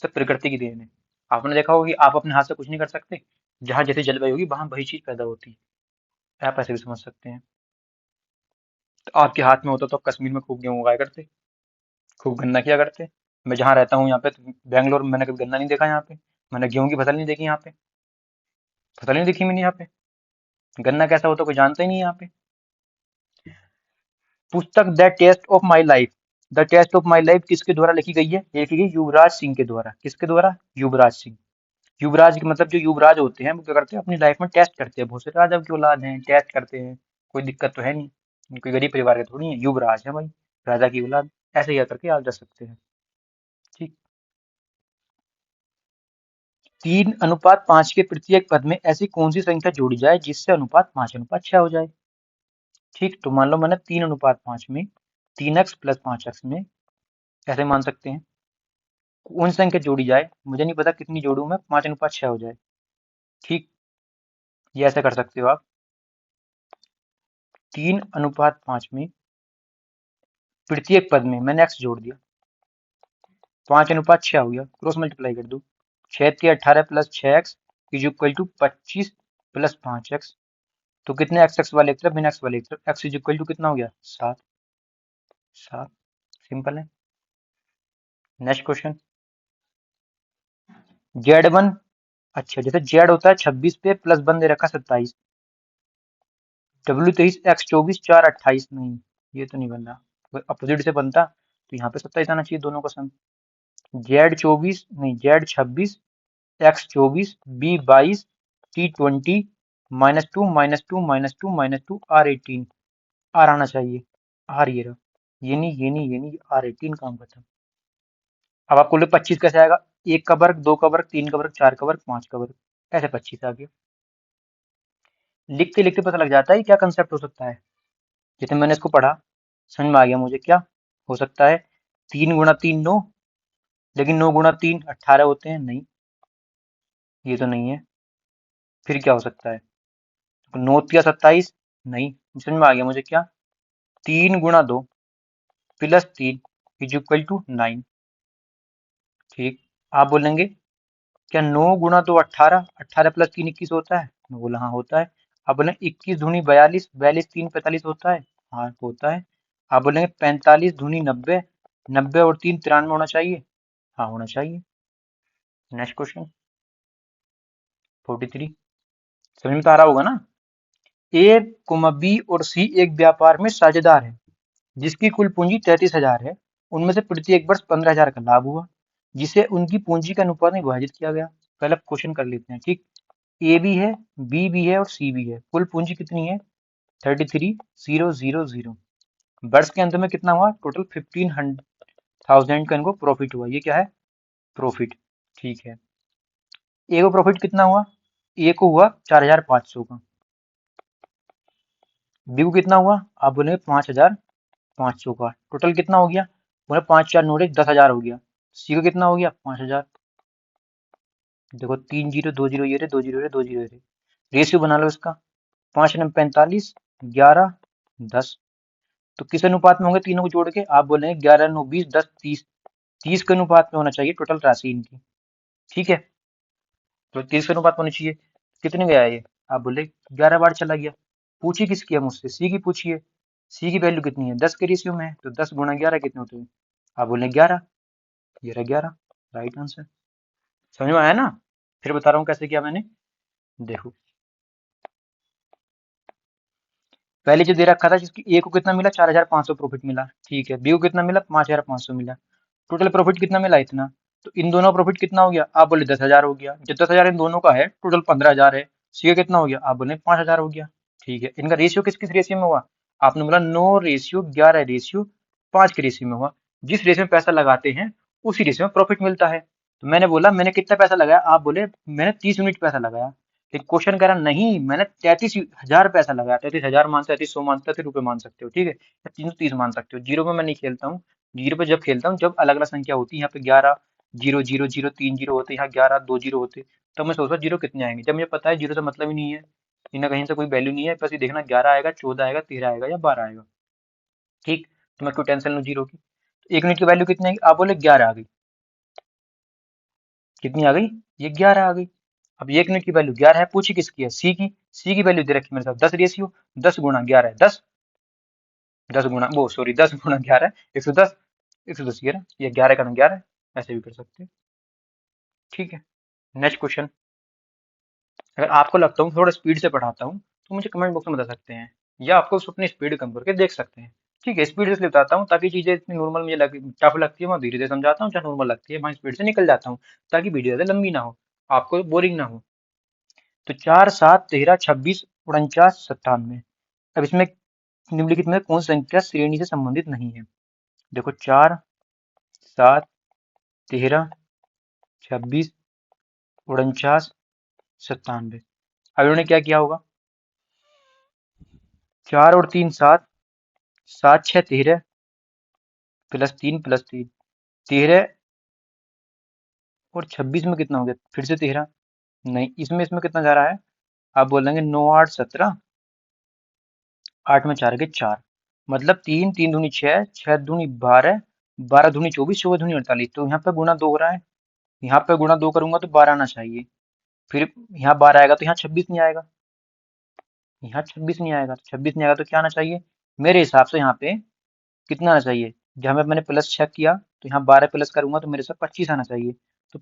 सब प्रकृति की देन है। आपने देखा होगा कि आप अपने हाथ से कुछ नहीं कर सकते, जहाँ जैसे जलवायु होगी वहां वही चीज पैदा होती है। आप ऐसे भी समझ सकते हैं। तो आपके हाथ में होता तो आप कश्मीर में खूब गेहूं उगाया करते, खूब गन्ना किया करते। मैं जहाँ रहता हूँ यहाँ पे तो बैंगलोर में, मैंने कभी गन्ना नहीं देखा यहाँ पे, मैंने गेहूं की फसल नहीं देखी यहाँ पे, फसल नहीं देखी मैंने यहाँ पे। गन्ना कैसा होता कोई जानता ही नहीं है यहाँ पे। पुस्तक the test of my life, the test of my life किसके द्वारा लिखी गई है, ये लिखी गई युवराज सिंह के द्वारा। किसके द्वारा, युवराज सिंह। युवराज के मतलब जो युवराज होते हैं वो क्या करते हैं, अपनी लाइफ में टेस्ट करते हैं। बहुत से राजा की औलाद हैं, टेस्ट करते हैं, कोई दिक्कत तो है नहीं, कोई गरीब परिवार के थोड़ी है, युवराज है भाई, राजा की औलाद। ऐसे याद करके याद रख सकते हैं। ठीक, 3:5 के प्रत्येक पद में ऐसी कौन सी संख्या जोड़ी जाए जिससे अनुपात 5:6 हो जाए। ठीक, तो मान लो मैंने 3:5 में 3x प्लस 5x में, ऐसे मान सकते हैं, कौन सी संख्या जोड़ी जाए, मुझे नहीं पता कितनी जोड़ू मैं, 5:6 हो जाए। ठीक, ये ऐसे कर सकते हो आप, 3:5 में प्रत्येक पद में मैंने x जोड़ दिया, 5:6 हो गया, क्रॉस मल्टीप्लाई कर दो, 6×18 plus 6x is equal to 25 plus 5x। तो कितने एक्स एक्स वाले एक तरफ, बिना एक्स वाले एक तरफ, x इज इक्वल टू कितना हो गया, 7। 7, सिंपल है। नेक्स्ट क्वेश्चन, Z1, अच्छा जैसे Z होता है 26 पे, प्लस 1 दे रखा 27, W23 X24 4:28, नहीं ये तो नहीं बन रहा, अपोजिट से बनता तो यहाँ पे 27 आना चाहिए दोनों का सम। Z24 नहीं, Z26 X24 B22 T20 -2 -2 -2 -2 R18, R आना चाहिए, R ये रहा, ये नहीं ये नहीं ये नहीं, R18 काम खत्म। अब आपको 25 कैसे आएगा, 1 का वर्ग, 2 का वर्ग, 3 का वर्ग, 4 का वर्ग, 5 का वर्ग, ऐसे 25 आ गया। लिखते लिखते पता लग जाता है क्या कंसेप्ट हो सकता है। जितने मैंने इसको पढ़ा समझ में आ गया मुझे क्या हो सकता है। 3 × 3 9, लेकिन 9 × 3 18 होते हैं, नहीं ये तो नहीं है। फिर क्या हो सकता है, 9 × 27, नहीं, समझ में आ गया मुझे क्या, 3 गुणा 2 प्लस 3 इज इक्वल टू 9। ठीक, आप बोलेंगे क्या 9 गुणा 2 18, 18 प्लस 3 21 होता है? मैं बोला हाँ होता है। आप बोले 21 दूनी 42, 42 3 45 होता है? हाँ होता है। आप बोलेंगे 45 दूनी 90, 90 और 3 93 होना चाहिए? हाँ होना चाहिए। Next question 43। समझ में तो आ रहा होगा ना? ए कोमा बी और सी एक व्यापार में साझेदार है जिसकी कुल पूंजी 33,000 है। उनमें से प्रत्येक वर्ष 15,000 का लाभ हुआ जिसे उनकी पूंजी के अनुपात में विभाजित किया गया। पहले क्वेश्चन कर लेते हैं। ठीक, ए भी है, बी भी है और सी भी है। कुल पूंजी कितनी है? 33,000। वर्ष के अंत में कितना हुआ? टोटल 15,000 का इनको प्रॉफिट हुआ। ये क्या है? प्रॉफिट। ठीक है, ए को प्रॉफिट कितना हुआ? ए को हुआ 4,500 का। बी को कितना हुआ? आप बोलेंगे 5,500 का। टोटल कितना हो गया? बोले 5 4 नोट 10,000 हो गया। सी को कितना हो गया? 5,000। देखो 3 जीरो 2 जीरो ये रहे, 2 जीरो रहे, 2 जीरो रहे। रेशियो बना लो इसका। 5 9 45, 11 10। तो किस अनुपात में होंगे तीनों को जोड़ के? आप बोलेंगे 11 9 20 10 30। 30 के अनुपात में होना चाहिए टोटल राशि इनकी। ठीक है, तो 30 के अनुपात में होनी चाहिए। कितने गया ये? आप बोले 11 बार चला गया। पूछी किसकी है? मुझसे सी की पूछिए। सी की वैल्यू कितनी है? 10 के रेशियो में है, तो 10 गुणा 11 कितने होते हैं? आप बोले 11। ये रहा 11, राइट आंसर। समझ में आया ना? फिर बता रहा हूँ कैसे किया मैंने। देखो पहले जो दे रखा था जिसकी ए को कितना मिला? 4,500 प्रॉफिट मिला। ठीक है, बी को कितना मिला? 5,500 मिला। टोटल प्रॉफिट कितना मिला? इतना। तो इन दोनों प्रॉफिट कितना हो गया? आप बोले 10,000 हो गया। जब 10,000 इन दोनों का है, टोटल 15,000 है। सी का कितना हो गया? आप बोले 5,000 हो गया। ठीक है, इनका रेशियो किस किस रेशियो में हुआ? आपने बोला 9:11:5 के रेशियो में हुआ। जिस रेशियो में पैसा लगाते हैं उसी रेशियो में प्रॉफिट मिलता है। तो मैंने बोला मैंने कितना पैसा लगाया? आप बोले मैंने 30 यूनिट पैसा लगाया। एक क्वेश्चन कह रहा नहीं मैंने 33,000 पैसा लगाया। 33,000 मान, 3300 मान, 33 रुपए मान सकते हो। ठीक है, या 330 मान सकते हो। जीरो में मैं नहीं खेलता हूँ। जीरो पे जब खेलता हूँ जब अलग अलग संख्या होती है। यहाँ पे 11 जीरो जीरो जीरो 3 जीरो होते हैं, यहाँ 11 2 जीरो होते। तब मैं सोचता जीरो कितने आएंगे, जब मुझे पता है जीरो से मतलब ही नहीं है, इन्हें कहीं से कोई वैल्यू नहीं है। बस ये देखना 11 आएगा, 14 आएगा, 13 आएगा या 12 आएगा। ठीक, तो मैं क्यों टेंशन लूँ जीरो की। तो 1 यूनिट की वैल्यू कितनी आएगी? आप बोले 11 आ गई। कितनी आ गई? ये 11 आ गई। अब 1 यूनिट की वैल्यू 11 है। पूछी किसकी है? सी की। सी की वैल्यू दे रखी है मेरे साथ 10 रेशियो। 10 गुणा 11 है 10। 10 गुणा वो सॉरी 10 गुणा 11 110। 110 11, ये 11 का 11 है। ऐसे भी कर सकते हैं। ठीक है, नेक्स्ट क्वेश्चन। अगर आपको लगता हूँ थोड़ा स्पीड से पढ़ाता हूँ तो मुझे कमेंट बॉक्स में बता सकते हैं, या आपको अपनी स्पीड कम करके देख सकते हैं। ठीक है, स्पीड इसलिए बताता हूँ ताकि चीजें इतनी नॉर्मल मुझे टफ लगती है मैं धीरे धीरे समझाता हूँ, जहाँ नॉर्मल लगती है वहाँ स्पीड से निकल जाता हूँ, ताकि वीडियो ज्यादा लंबी ना हो, आपको बोरिंग ना हो। तो 4 7 13 26 49 97। अब इसमें निम्नलिखित में कौन सी संख्या श्रेणी से संबंधित नहीं है? देखो 4 7 13 26 49 97। अब इन्होंने क्या किया होगा? 4 और 3 7, 7 6 13 प्लस 3 13 और 26 में कितना हो गया? फिर से 13। नहीं, इसमें कितना जा रहा है? आप बोलेंगे 9 8 17, 8 में 4 के 4। मतलब 3 3 दूनी 6, 6 दूनी 12, 12 दूनी 24, 24 दूनी 48। तो यहाँ पे गुना 2 हो रहा है। यहाँ पे गुना 2 करूंगा तो 12 आना चाहिए। फिर यहाँ 12 आएगा तो यहाँ 26 नहीं आएगा। यहाँ 26 नहीं आएगा, तो 26 नहीं आएगा तो क्या आना चाहिए? मेरे हिसाब से यहाँ पे कितना आना चाहिए? जहाँ पे मैंने प्लस चेक किया तो यहाँ 12 प्लस करूंगा तो मेरे साथ 25 आना चाहिए। तो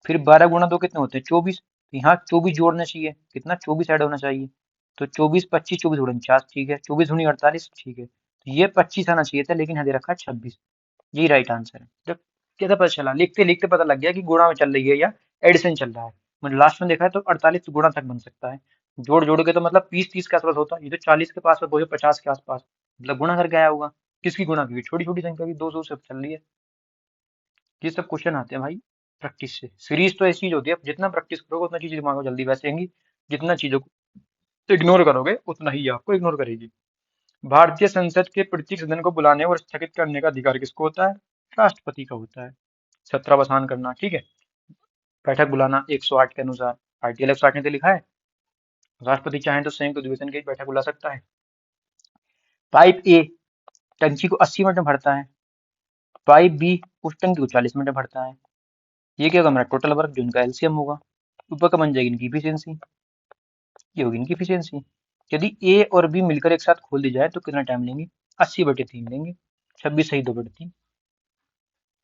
फिर 12 गुणा 2 कितने होते हैं? 24। तो यहाँ 24 जोड़ना चाहिए। कितना? 24 ऐड होना चाहिए। तो 24 25 24 49। ठीक है, 24 दूनी 48। ठीक है, तो ये 25 आना चाहिए था लेकिन यहाँ दे रखा है 26। यही राइट आंसर है। जब कैसे पता चला? लिखते लिखते पता लग गया कि गुणा में चल रही है या एडिशन चल रहा है। मैंने लास्ट में देखा है तो 48 गुणा तक बन सकता है। जोड़ जोड़ के तो मतलब 20 30 के आसपास होता है। ये तो 40 के पास, 50 के आसपास, मतलब गुणा करके आया होगा। किसकी गुणा की? छोटी छोटी संख्या की, 200 से चल रही है। ये सब क्वेश्चन आते हैं भाई प्रैक्टिस से। सीरीज तो ऐसी चीज होती है, जितना प्रैक्टिस करोगे उतना चीजें दिमाग में जल्दी बैठेंगी। जितना चीजों को इग्नोर करोगे उतना ही ये आपको इग्नोर करेगी। भारतीय संसद के प्रत्येक सदन को बुलाने और स्थगित करने का अधिकार किसको होता है? राष्ट्रपति का होता है। सत्रावसान करना। ठीक है, बैठक बुलाना 108 के अनुसार। आरटीआई 108 ने तो लिखा है राष्ट्रपति चाहे तो संयुक्त अधिवेशन की बैठक बुला सकता है। पाइप ए टंकी को 80 मिनट में भरता है, पाइप बी उस टंकी को 40 मिनट में भरता है। ये क्या होगा हमारा टोटल वर्क जो इनका एलसीएम होगा, ऊपर का बन जाएगी इनकी इफिशियंसी, ये होगी इनकी इफिशियंसी। यदि ए और बी मिलकर एक साथ खोल दी जाए तो कितना टाइम लेंगे, 80/3 लेंगे, 26 सही 2/3।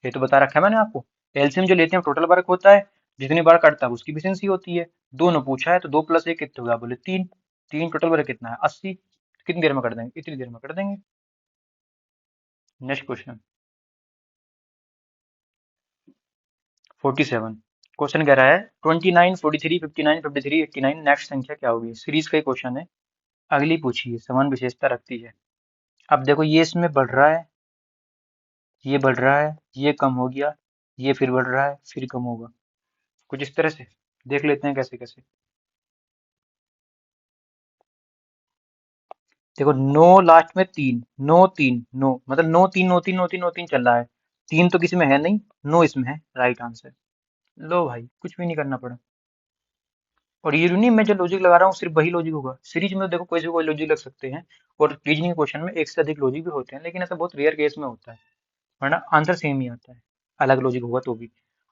ये तो बता रखा है मैंने आपको। एलसीएम जो लेते हैं टोटल वर्क होता है, जितनी बार काटता है उसकी इफिशियंसी होती है। दोनों पूछा है तो 2 + 1 कितने होगा, बोले 3। 3 टोटल वर्क कितना है 80, कितनी देर में कर देंगे, इतनी देर में कर देंगे। Next question 47। क्वेश्चन कह रहा है 29, 43, 59, 53, 89 नेक्स्ट संख्या क्या होगी। सीरीज का ही क्वेश्चन है, अगली पूछिए समान विशेषता रखती है। अब देखो ये इसमें बढ़ रहा है, ये बढ़ रहा है, ये कम हो गया, ये फिर बढ़ रहा है, फिर कम होगा, कुछ इस तरह से। देख लेते हैं कैसे कैसे। देखो 9 लास्ट में 3, 9 3 9, मतलब 9 3 9 3 9 3 9 3 चल रहा है। 3 तो किसी में है नहीं, 9 इसमें है, राइट आंसर। लो भाई कुछ भी नहीं करना पड़ा। और ये जो नहीं मैं जो लॉजिक लगा रहा हूँ सिर्फ वही लॉजिक होगा, सीरीज में तो देखो कोई से कोई लॉजिक लग सकते हैं, और रीजनिंग क्वेश्चन में एक से अधिक लॉजिक भी होते हैं, लेकिन ऐसा बहुत रेयर केस में होता है, वरना आंसर सेम ही आता है, अलग लॉजिक होगा तो भी।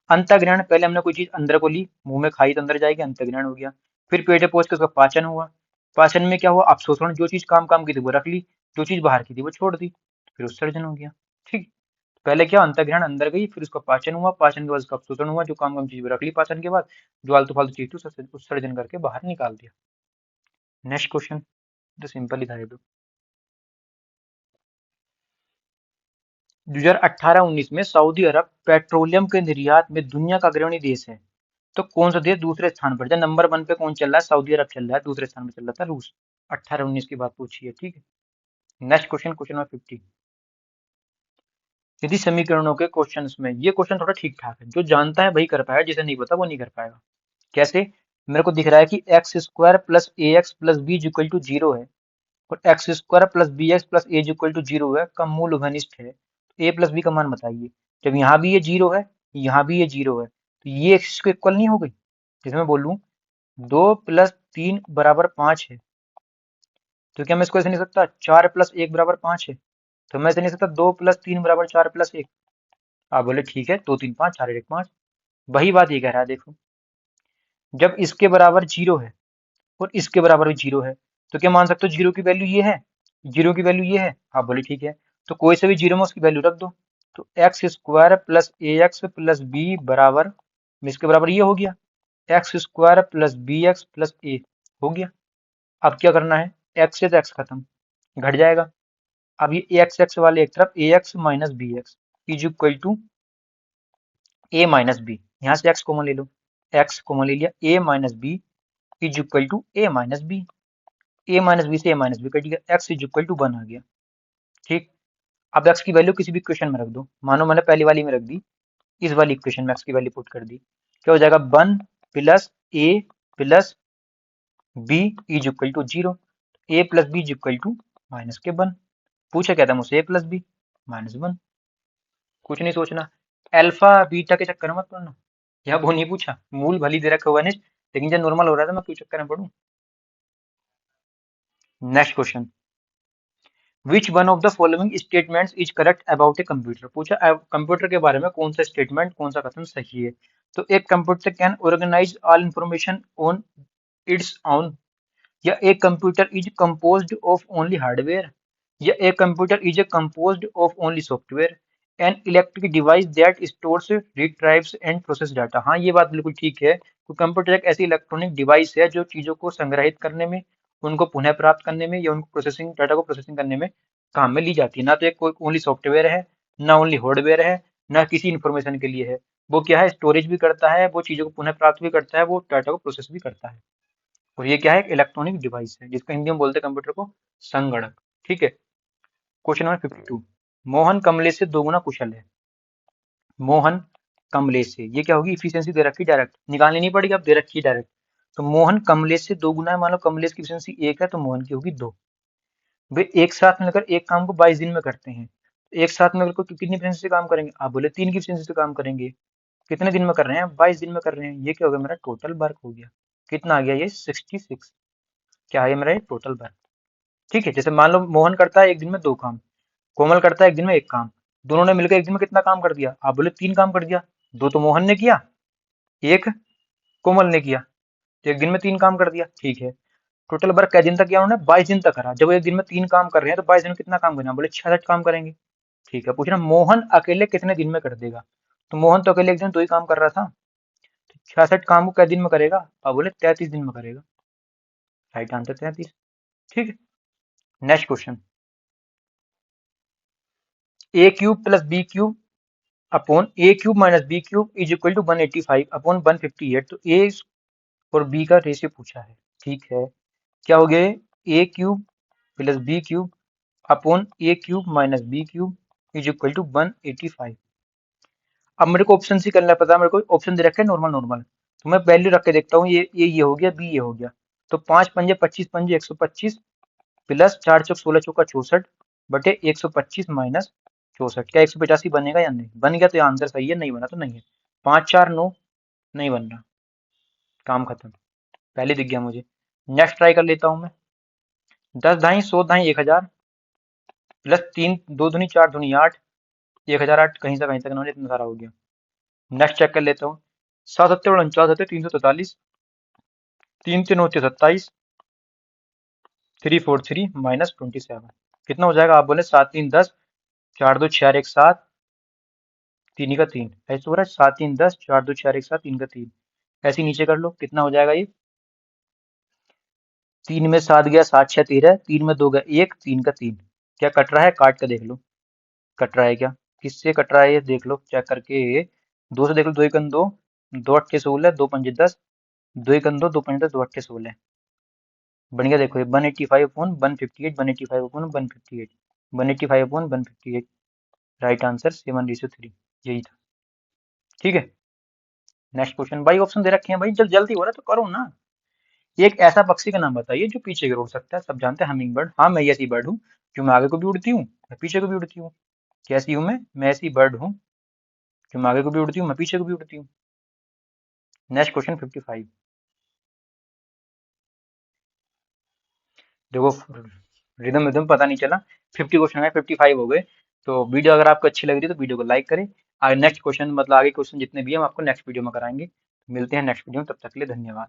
अंतःग्रहण, पहले हमने कोई चीज अंदर को ली, मुंह में खाई तो अंदर जाएगी, अंतःग्रहण हो गया। फिर पेट में पहुंच के उसका पाचन हुआ, पाचन में क्या हुआ, अपशोषण, जो चीज काम की थी वो रख ली, जो चीज बाहर की थी वो छोड़ दी, फिर उत्सर्जन हो गया। ठीक, पहले क्या अंतःग्रहण अंदर गई, फिर उसका पाचन हुआ, पाचन के बाद उसका अपशोषण हुआ, जो काम चीज वो रख ली पाचन के बाद, जो आलतू फालतू चीज थी उसे उत्सर्जन करके बाहर निकाल दिया। नेक्स्ट क्वेश्चन, तो सिंपल ही था ये तो। 2018-19 में सऊदी अरब पेट्रोलियम के निर्यात में दुनिया का अग्रणी देश है, तो कौन सा देश दूसरे स्थान पर, जब नंबर 1 पे कौन चल रहा है, सऊदी अरब चल रहा है, दूसरे स्थान पे चल रहा था रूस। 18-19 की बात पूछी है, ठीक है। Next question, question number 50। यदि समीकरणों के क्वेश्चंस में, ये क्वेश्चन थोड़ा ठीक ठाक है, जो जानता है वही कर पाएगा, जिसे नहीं पता वो नहीं कर पाएगा। कैसे, मेरे को दिख रहा है कि X square plus A x plus B equal to 0 है, और X square plus B x plus A equal to 0 है, का मूल घनिष्ठ है, तो ए प्लस बी का मान बताइए। जब यहाँ भी ये 0 है, यहाँ भी ये 0 है, तो ये एक्स को इक्वल नहीं हो गई। जैसे मैं बोलूँ 2 + 3 = 5 है, तो क्या मैं इसको ऐसे नहीं सकता 4 + 1 = 5 है, तो मैं ऐसे नहीं सकता 2 + 3 = 4 + 1। आप बोले ठीक है, 2 3 5 4 1 5। वही बात ये कह रहा है, देखो जब इसके बराबर 0 है और इसके बराबर भी 0 है, तो क्या मान सकते हो 0 की वैल्यू ये है, 0 की वैल्यू ये है। आप बोले ठीक है, तो कोई से भी 0 में उसकी वैल्यू रख दो, तो एक्स स्क्वायर प्लस ए एक्स प्लस बी बराबर, इसके बराबर ये हो गया, x square plus B x plus a हो गया। अब क्या करना है, एक्स से तो एक्स खत्म, घट जाएगा। अब ये एक्स एक्स वाले एक तरफ, a x minus b x is equal to a minus b, यहाँ से एक्स कॉमन ले लो, एक्स कॉमन ले लिया, a minus B is equal to a minus b, a minus b से ए माइनस बी कट गया, x is equal to 1 आ गया। ठीक, अब एक्स की वैल्यू किसी भी इक्वेशन में रख दो, मानो मैंने पहली वाली में रख दी, इस वाली इक्वेशन में एक्स की वैल्यू पुट कर दी, क्या हो जाएगा 1 plus A plus B is equal to 0, A plus B is equal to minus के 1। पूछा क्या था मुझसे, ए प्लस बी माइनस 1, कुछ नहीं सोचना, अल्फा बीटा के चक्कर में मत पड़ना, यहाँ वो नहीं पूछा, मूल भली दे रखा हुआ है, लेकिन जब नॉर्मल हो रहा था मैं क्यों चक्कर में पढ़ूं। Next question, which one of the following statements is correct about a computer. पूछा कंप्यूटर के बारे में कौन सा स्टेटमेंट, कौन सा कथन सही है। तो एक computer can organise all information on its own, या एक computer is composed of only hardware, या एक computer is a composed of only software, an electric device that stores retrieves and process data. हाँ ये बात बिल्कुल ठीक है, तो कंप्यूटर एक ऐसी इलेक्ट्रॉनिक डिवाइस है जो चीजों को संग्रहित करने में, उनको पुनः प्राप्त करने में, या उनको प्रोसेसिंग डाटा को प्रोसेसिंग करने में काम में ली जाती है। ना तो एक कोई ओनली सॉफ्टवेयर है, ना ओनली हार्डवेयर है, ना किसी इंफॉर्मेशन के लिए है। वो क्या है, स्टोरेज भी करता है, वो चीजों को पुनः प्राप्त भी करता है, वो डाटा को प्रोसेस भी करता है। और ये क्या है, एक इलेक्ट्रॉनिक डिवाइस है, जिसको हिंदी में बोलते हैं कंप्यूटर को संगणक। ठीक है, क्वेश्चन नंबर 52। मोहन कमलेश से दोगुना कुशल है। मोहन कमलेश से, ये क्या होगी, इफिशियंसी दे रखी डायरेक्ट, निकालनी नहीं पड़ेगी, अब दे रखी है डायरेक्ट। तो मोहन कमलेश से दोगुना है, मान लो कमलेश की इफिशियंसी 1 है तो मोहन की होगी 2। वे एक साथ मिलकर एक काम को 22 दिन में करते हैं, एक साथ मिलकर कितनी इफिशियंसी से काम करेंगे, आप बोले 3 की इफिशियंसी से काम करेंगे। कितने दिन में कर रहे हैं, 22 दिन में कर रहे हैं। ये क्या हो गया, मेरा टोटल वर्क हो गया, कितना आ गया ये 66। क्या है मेरा ये टोटल वर्क। ठीक है, जैसे मान लो मोहन करता है एक दिन में 2 काम, कोमल करता है एक दिन में 1 काम, दोनों ने मिलकर एक दिन में कितना काम कर दिया? आप बोले 3 काम कर दिया, 2 तो मोहन ने किया, 1 कोमल ने किया, तो एक दिन में 3 काम कर दिया। ठीक है, टोटल वर्क कै दिन तक किया उन्होंने? 22 दिन तक करा। जब वो एक दिन में 3 काम कर रहे हैं तो 22 दिन में कितना काम करना? बोले 66 काम करेंगे। ठीक है, पूछ रहा मोहन अकेले कितने दिन में कर देगा? तो मोहन तो अकेले एक दिन 2 ही काम कर रहा था, तो 66 काम को कै दिन में करेगा? आप बोले 33 दिन में करेगा। Right answer 33। ठीक है, next question, A cube plus B cube upon A cube minus B cube is equal to 185 upon 158। तो ए और बी का रेशियो पूछा है। ठीक है, क्या हो गया? A cube plus B cube upon A cube minus B cube is equal to 185। अब मेरे को ऑप्शन सी करना पता है, मेरे को ऑप्शन दे रखे नॉर्मल नॉर्मल, तो मैं वैल्यू रख के देखता हूँ। ये हो गया, बी ये हो गया। तो 5 पंजे 25 पंजे 125 प्लस 4 चौक 16 चौका 64 बटे 125 माइनस 64। क्या 185 बनेगा या नहीं? बन गया तो आंसर सही है, नहीं बना तो नहीं है। 5 4 9 नहीं बन रहा, काम खत्म। पहले दिख गया मुझे। नेक्स्ट ट्राई कर लेता हूँ मैं। 10 ढाई 100 ढाई 1000 प्लस 3 2 दूनी 4 दूनी 8 1008 कहीं से कहीं तक इन्होंने इतना सारा हो गया। नेक्स्ट चेक कर लेता हूँ। 7 सत्ते 49 होते 343 3 3 होते 27 343 माइनस 27 कितना हो जाएगा? आप बोले 7 3 10 4 2 6 1 7 3 का 3 ऐसे तो हो रहा है। 7 3 10 4 2 6 1 7 3 का 3 ऐसे नीचे कर लो, कितना हो जाएगा ये? 3 में 7 गया 7 6 13 3 में 2 गया 1 3 का 3। क्या कट रहा है? काट के देख लो कट रहा है क्या? किससे कट रहा है ये देख लो चेक करके। 2 से देख लो, 2 एकन 2 2 अट्ठे 16 2 पंजे 10 2 एकन 2 2 पंजे 10 2 अट्ठे 16 बन गया। देखो ये 185 upon 158 185 upon 158 185 upon 158। Right answer 7:3 यही था। ठीक है, नेक्स्ट क्वेश्चन। भाई ऑप्शन दे रखे हैं भाई, जब जल्दी हो रहा है तो करो ना। एक ऐसा पक्षी का नाम बताइए जो पीछे की ओर उड़ सकता है। सब जानते हैं हमिंग बर्ड। हाँ, मैं ऐसी बर्ड हूँ जो मैं आगे को भी उड़ती हूँ, मैं पीछे को भी उड़ती हूँ। कैसी हूँ मैं ऐसी बर्ड हूँ जो मैं आगे को भी उड़ती हूँ, मैं पीछे को भी उड़ती हूँ। Next question 55। देखो रिदम रिदम पता नहीं चला। 50 क्वेश्चन है, 55 हो गए। तो वीडियो अगर आपको अच्छी लग रही है तो वीडियो को लाइक करें। और नेक्स्ट क्वेश्चन मतलब आगे क्वेश्चन जितने भी हैं हम आपको नेक्स्ट वीडियो में कराएंगे। मिलते हैं नेक्स्ट वीडियो में, तब तक के लिए धन्यवाद।